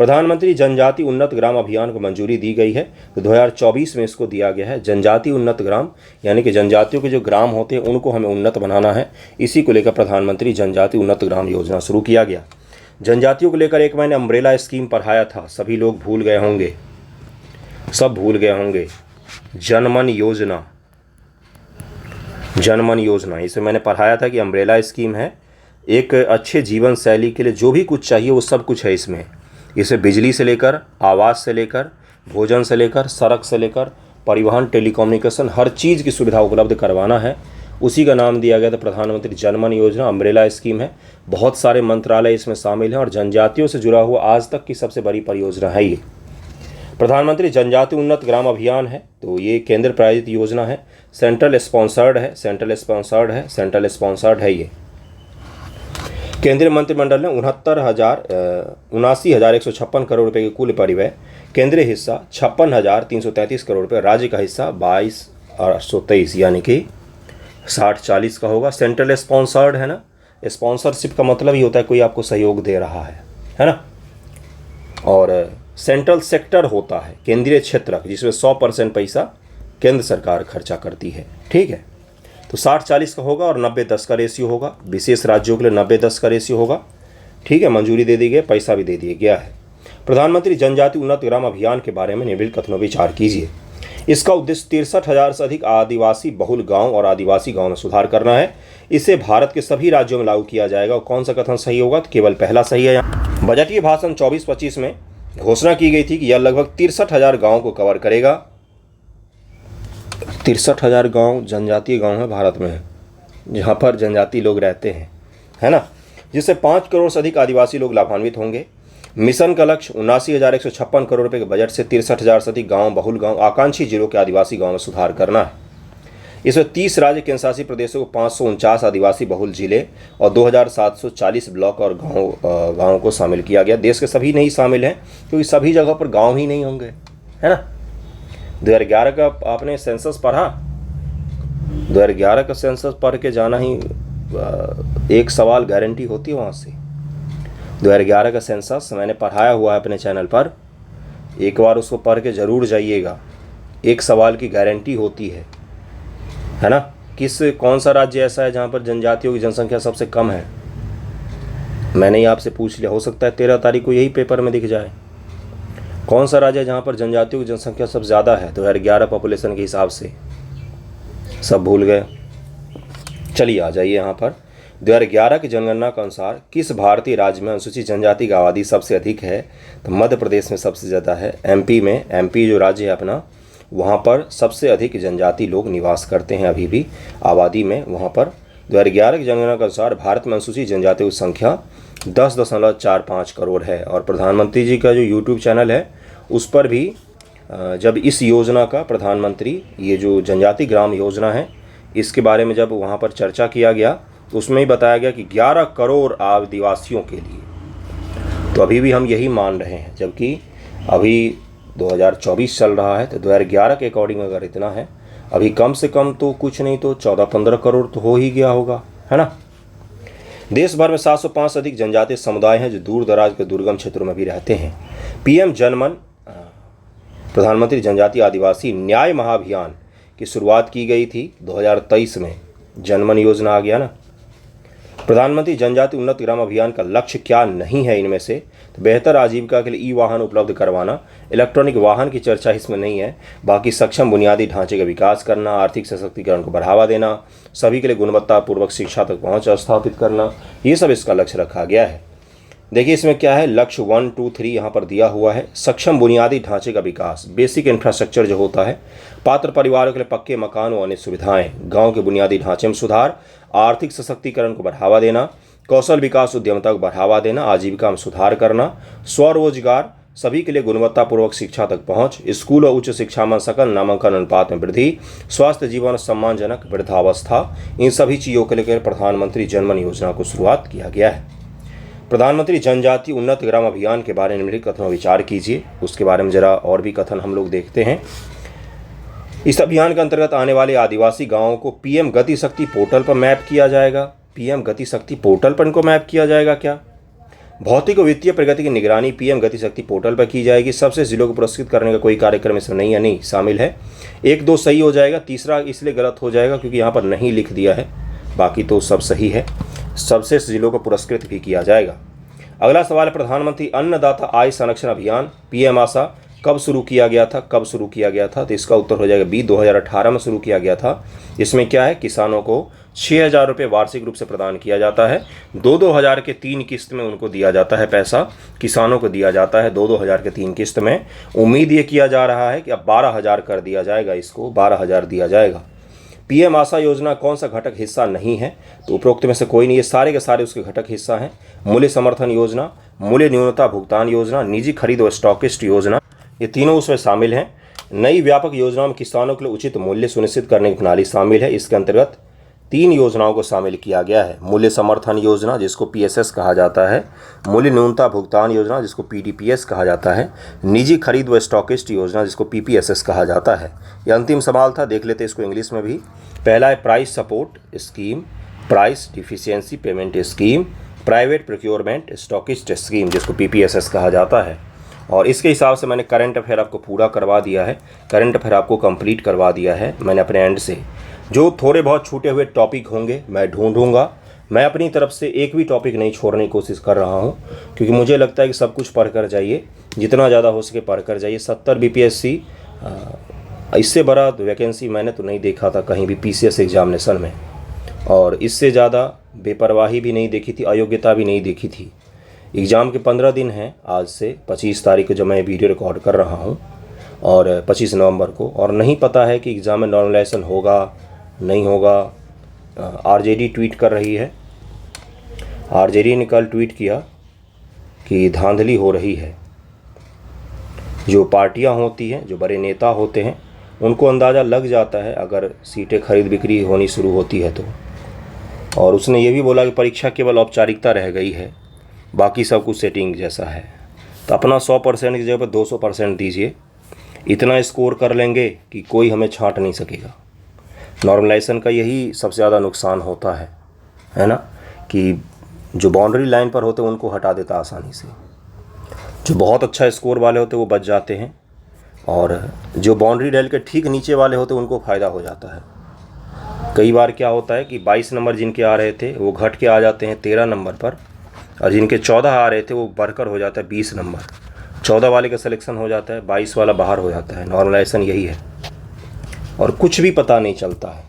प्रधानमंत्री जनजाति उन्नत ग्राम अभियान को मंजूरी दी गई है, तो 2024 में इसको दिया गया है। जनजाति उन्नत ग्राम यानी कि जनजातियों के जो ग्राम होते हैं उनको हमें उन्नत बनाना है, इसी को लेकर प्रधानमंत्री जनजाति उन्नत ग्राम योजना शुरू किया गया। जनजातियों को लेकर एक मैंने अम्ब्रेला स्कीम पढ़ाया था, सभी लोग भूल गए होंगे, सब भूल गए होंगे। जनमन योजना, जनमन योजना, इसे मैंने पढ़ाया था कि अम्ब्रेला स्कीम है, एक अच्छे जीवन शैली के लिए जो भी कुछ चाहिए वो सब कुछ है इसमें। इसे बिजली से लेकर, आवास से लेकर, भोजन से लेकर, सड़क से लेकर, परिवहन, टेलीकम्युनिकेशन, हर चीज़ की सुविधा उपलब्ध करवाना है। उसी का नाम दिया गया था प्रधानमंत्री जनमन योजना, अम्ब्रेला स्कीम है। बहुत सारे मंत्रालय इसमें शामिल हैं और जनजातियों से जुड़ा हुआ आज तक की सबसे बड़ी परियोजना है ये। प्रधानमंत्री जनजाति उन्नत ग्राम अभियान है, तो ये केंद्र प्रायोजित योजना है, सेंट्रल स्पॉन्सर्ड है, सेंट्रल स्पॉन्सर्ड है ये। केंद्रीय मंत्रिमंडल ने 79,156 करोड़ रुपए के कुल परिव्यय, केंद्रीय हिस्सा 56,333 करोड़ रुपए, राज्य का हिस्सा 22,823 यानी कि 60-40 का होगा। सेंट्रल स्पॉन्सर्ड है ना, स्पॉन्सरशिप का मतलब ही होता है कोई आपको सहयोग दे रहा है ना। और सेंट्रल सेक्टर होता है केंद्रीय क्षेत्र, जिसमें 100% पैसा केंद्र सरकार खर्चा करती है, ठीक है। तो 60-40 का होगा और 90-10 का रेशियो होगा। विशेष राज्यों के लिए 90-10 का रेशियो होगा, ठीक है। मंजूरी दे दी गई, पैसा भी दे दिया गया है। प्रधानमंत्री जनजाति उन्नत ग्राम अभियान के बारे में निम्नलिखित कथनों पर विचार कीजिए। इसका उद्देश्य 63,000 से अधिक आदिवासी बहुल गांव और आदिवासी गांव में सुधार करना है। इसे भारत के सभी राज्यों में लागू किया जाएगा। और कौन सा कथन सही होगा? तो केवल पहला सही है। यहाँ बजटीय भाषण 24-25 में घोषणा की गई थी कि यह लगभग 63,000 गाँव को कवर करेगा। 63,000 गाँव जनजातीय गाँव है भारत में, जहाँ पर जनजाति लोग रहते हैं, है ना, जिससे 5 करोड़ से अधिक आदिवासी लोग लाभान्वित होंगे। मिशन का लक्ष्य 79,156 करोड़ रुपए के बजट से 63,000 से अधिक गाँव, बहुल गाँव, आकांक्षी जिलों के आदिवासी गाँव में सुधार करना है। इसमें 30 राज्य केंद्र शासित प्रदेशों को 549 आदिवासी बहुल जिले और 2,740 ब्लॉक और गाँव को शामिल किया गया। देश के सभी नहीं शामिल हैं क्योंकि सभी जगह पर गाँव ही नहीं होंगे, है ना। 2011 का आपने सेंसस पढ़ा, 2011 का सेंसस पढ़ के जाना ही एक सवाल गारंटी होती है वहाँ से। 2011 का सेंसस मैंने पढ़ाया हुआ है अपने चैनल पर, एक बार उसको पढ़ के ज़रूर जाइएगा। एक सवाल की गारंटी होती है ना। कौन सा राज्य ऐसा है जहाँ पर जनजातियों की जनसंख्या सबसे कम है? मैंने ही आपसे पूछ लिया, हो सकता है 13 तारीख को यही पेपर में दिख जाए। कौन सा राज्य है जहाँ पर जनजातियों की जनसंख्या सबसे ज़्यादा है 2011 पॉपुलेशन के हिसाब से? सब भूल गए। चलिए आ जाइए यहाँ पर। 2011 की जनगणना के अनुसार किस भारतीय राज्य में अनुसूचित जनजाति की आबादी सबसे अधिक है? तो मध्य प्रदेश में सबसे ज़्यादा है। एमपी जो राज्य है अपना, वहाँ पर सबसे अधिक जनजाति लोग निवास करते हैं अभी भी आबादी में। वहाँ पर 2011 की जनगणना के अनुसार भारत में अनुसूचित जनजातियों की संख्या 10.45 करोड़ है। और प्रधानमंत्री जी का जो यूट्यूब चैनल है उस पर भी जब इस योजना का प्रधानमंत्री, ये जो जनजाति ग्राम योजना है, इसके बारे में जब वहाँ पर चर्चा किया गया तो उसमें ही बताया गया कि 11 करोड़ आदिवासियों के लिए। तो अभी भी हम यही मान रहे हैं, जबकि अभी 2024 चल रहा है। तो 2011 के अकॉर्डिंग अगर इतना है, अभी कम से कम तो कुछ नहीं तो 14-15 करोड़ तो हो ही गया होगा, है ना। देश भर में 705 से अधिक जनजातीय समुदाय हैं जो दूर दराज के दुर्गम क्षेत्रों में भी रहते हैं। पीएम जनमन, प्रधानमंत्री जनजाति आदिवासी न्याय महाअभियान की शुरुआत की गई थी 2023 में। जनमन योजना आ गया ना। प्रधानमंत्री जनजाति उन्नत ग्राम अभियान का लक्ष्य क्या नहीं है इनमें से? तो बेहतर आजीविका के लिए ई वाहन उपलब्ध करवाना। इलेक्ट्रॉनिक वाहन की चर्चा इसमें नहीं है। बाकी सक्षम बुनियादी ढांचे का विकास करना, आर्थिक सशक्तिकरण को बढ़ावा देना, सभी के लिए गुणवत्तापूर्वक शिक्षा तक पहुंच स्थापित करना, ये सब इसका लक्ष्य रखा गया है। देखिए इसमें क्या है, लक्ष्य 1, 2, 3 यहाँ पर दिया हुआ है। सक्षम बुनियादी ढांचे का विकास, बेसिक इंफ्रास्ट्रक्चर जो होता है, पात्र परिवारों के लिए पक्के मकान और अन्य सुविधाएं, गांव के बुनियादी ढांचे में सुधार, आर्थिक सशक्तिकरण को बढ़ावा देना, कौशल विकास उद्यमिता को बढ़ावा देना, आजीविका में सुधार करना, स्वरोजगार, सभी के लिए गुणवत्तापूर्वक शिक्षा तक पहुंच, स्कूल और उच्च शिक्षा में सकल नामांकन अनुपात में वृद्धि, स्वास्थ्य जीवन और सम्मानजनक वृद्धावस्था, इन सभी चीज़ों के लेकर प्रधानमंत्री जनमन योजना को शुरुआत किया गया है। प्रधानमंत्री जनजाति उन्नत ग्राम अभियान के बारे में निम्नलिखित कथनों पर विचार कीजिए। उसके बारे में जरा और भी कथन हम लोग देखते हैं। इस अभियान के अंतर्गत आने वाले आदिवासी गांवों को पीएम गति शक्ति पोर्टल पर मैप किया जाएगा। पीएम गति शक्ति पोर्टल पर इनको मैप किया जाएगा क्या? भौतिक और वित्तीय प्रगति की निगरानी पीएम गति शक्ति पोर्टल पर की जाएगी। सबसे जिलों को पुरस्कृत करने का कोई कार्यक्रम इसमें नहीं शामिल है। 1-2 सही हो जाएगा, तीसरा इसलिए गलत हो जाएगा क्योंकि यहाँ पर नहीं लिख दिया है, बाकी तो सब सही है। सबसे जिलों को पुरस्कृत भी किया जाएगा। अगला सवाल है, प्रधानमंत्री अन्नदाता आय संरक्षण अभियान पीएम आशा कब शुरू किया गया था? तो इसका उत्तर हो जाएगा बी, 2018 में शुरू किया गया था। इसमें क्या है, किसानों को 6,000 रुपये वार्षिक रूप से प्रदान किया जाता है। 2-2 हज़ार के 3 किस्त में उनको दिया जाता है, पैसा किसानों को दिया जाता है 2-2 हज़ार के 3 किस्त में। उम्मीद ये किया जा रहा है कि अब 12,000 कर दिया जाएगा, इसको 12,000 दिया जाएगा। पीएम आशा योजना कौन सा घटक हिस्सा नहीं है? तो उपरोक्त में से कोई नहीं, ये सारे के सारे उसके घटक हिस्सा हैं। मूल्य समर्थन योजना, मूल्य न्यूनता भुगतान योजना, निजी खरीद और स्टॉकिस्ट योजना, ये तीनों उसमें शामिल हैं। नई व्यापक योजनाओं में किसानों के लिए उचित मूल्य सुनिश्चित करने की प्रणाली शामिल है। इसके अंतर्गत 3 योजनाओं को शामिल किया गया है। मूल्य समर्थन योजना जिसको पीएसएस कहा जाता है, मूल्य न्यूनता भुगतान योजना जिसको पीडीपीएस कहा जाता है, निजी खरीद व स्टॉकिस्ट योजना जिसको पीपीएसएस कहा जाता है। यह अंतिम सवाल था, देख लेते इसको इंग्लिश में भी। पहला है price support scheme, price deficiency payment scheme, private procurement stockist scheme जिसको पीपीएसएस कहा जाता है। और इसके हिसाब से मैंने करंट अफेयर आपको पूरा करवा दिया है, करंट अफेयर आपको कंप्लीट करवा दिया है मैंने अपने एंड से। जो थोड़े बहुत छूटे हुए टॉपिक होंगे मैं ढूंढूंगा, मैं अपनी तरफ से एक भी टॉपिक नहीं छोड़ने की कोशिश कर रहा हूं, क्योंकि मुझे लगता है कि सब कुछ पढ़ कर जाइए, जितना ज़्यादा हो सके पढ़ कर जाइए। 70 बीपीएससी, इससे बड़ा वैकेंसी मैंने तो नहीं देखा था कहीं भी पीसीएस एग्जामिनेशन में, और इससे ज़्यादा बेपरवाही भी नहीं देखी थी, अयोग्यता भी नहीं देखी थी। एग्ज़ाम के 15 दिन हैं आज से, 25 तारीख को जब मैं वीडियो रिकॉर्ड कर रहा हूं, और 25 नवंबर को, और नहीं पता है कि एग्ज़ाम में नॉर्मलाइजेशन होगा नहीं होगा। आरजेडी ट्वीट कर रही है, आरजेडी ने कल ट्वीट किया कि धांधली हो रही है। जो पार्टियां होती हैं, जो बड़े नेता होते हैं, उनको अंदाज़ा लग जाता है अगर सीटें खरीद बिक्री होनी शुरू होती है तो। और उसने ये भी बोला कि परीक्षा केवल औपचारिकता रह गई है, बाकी सब कुछ सेटिंग जैसा है। तो अपना 100% की जगह पर 200% दीजिए, इतना स्कोर कर लेंगे कि कोई हमें छांट नहीं सकेगा। नॉर्मलाइजेशन का यही सबसे ज़्यादा नुकसान होता है ना, कि जो बाउंड्री लाइन पर होते हैं उनको हटा देता आसानी से। जो बहुत अच्छा स्कोर वाले होते हैं वो बच जाते हैं, और जो बाउंड्री रेल के ठीक नीचे वाले होते हैं उनको फ़ायदा हो जाता है। कई बार क्या होता है कि 22 नंबर जिनके आ रहे थे वो घट के आ जाते हैं 13 नंबर पर, और जिनके 14 आ रहे थे वो बढ़कर हो जाता है 20 नंबर। 14 वाले का सिलेक्शन हो जाता है, 22 वाला बाहर हो जाता है। नॉर्मलाइजेशन यही है, और कुछ भी पता नहीं चलता है।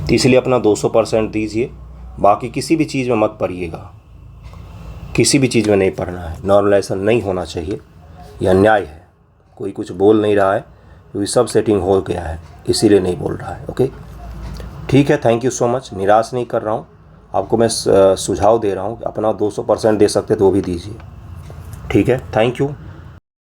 तो इसलिए अपना 200% दीजिए, बाकी किसी भी चीज़ में मत पढ़िएगा, किसी भी चीज़ में नहीं पढ़ना है। नॉर्मलाइजेशन नहीं होना चाहिए, यह अन्याय है। कोई कुछ बोल नहीं रहा है क्योंकि सब सेटिंग हो गया है, इसीलिए नहीं बोल रहा है। ओके, ठीक है, थैंक यू सो मच। निराश नहीं कर रहा हूँ आपको, मैं सुझाव दे रहा हूँ कि अपना 200% दे सकते तो वो भी दीजिए। ठीक है, थैंक यू।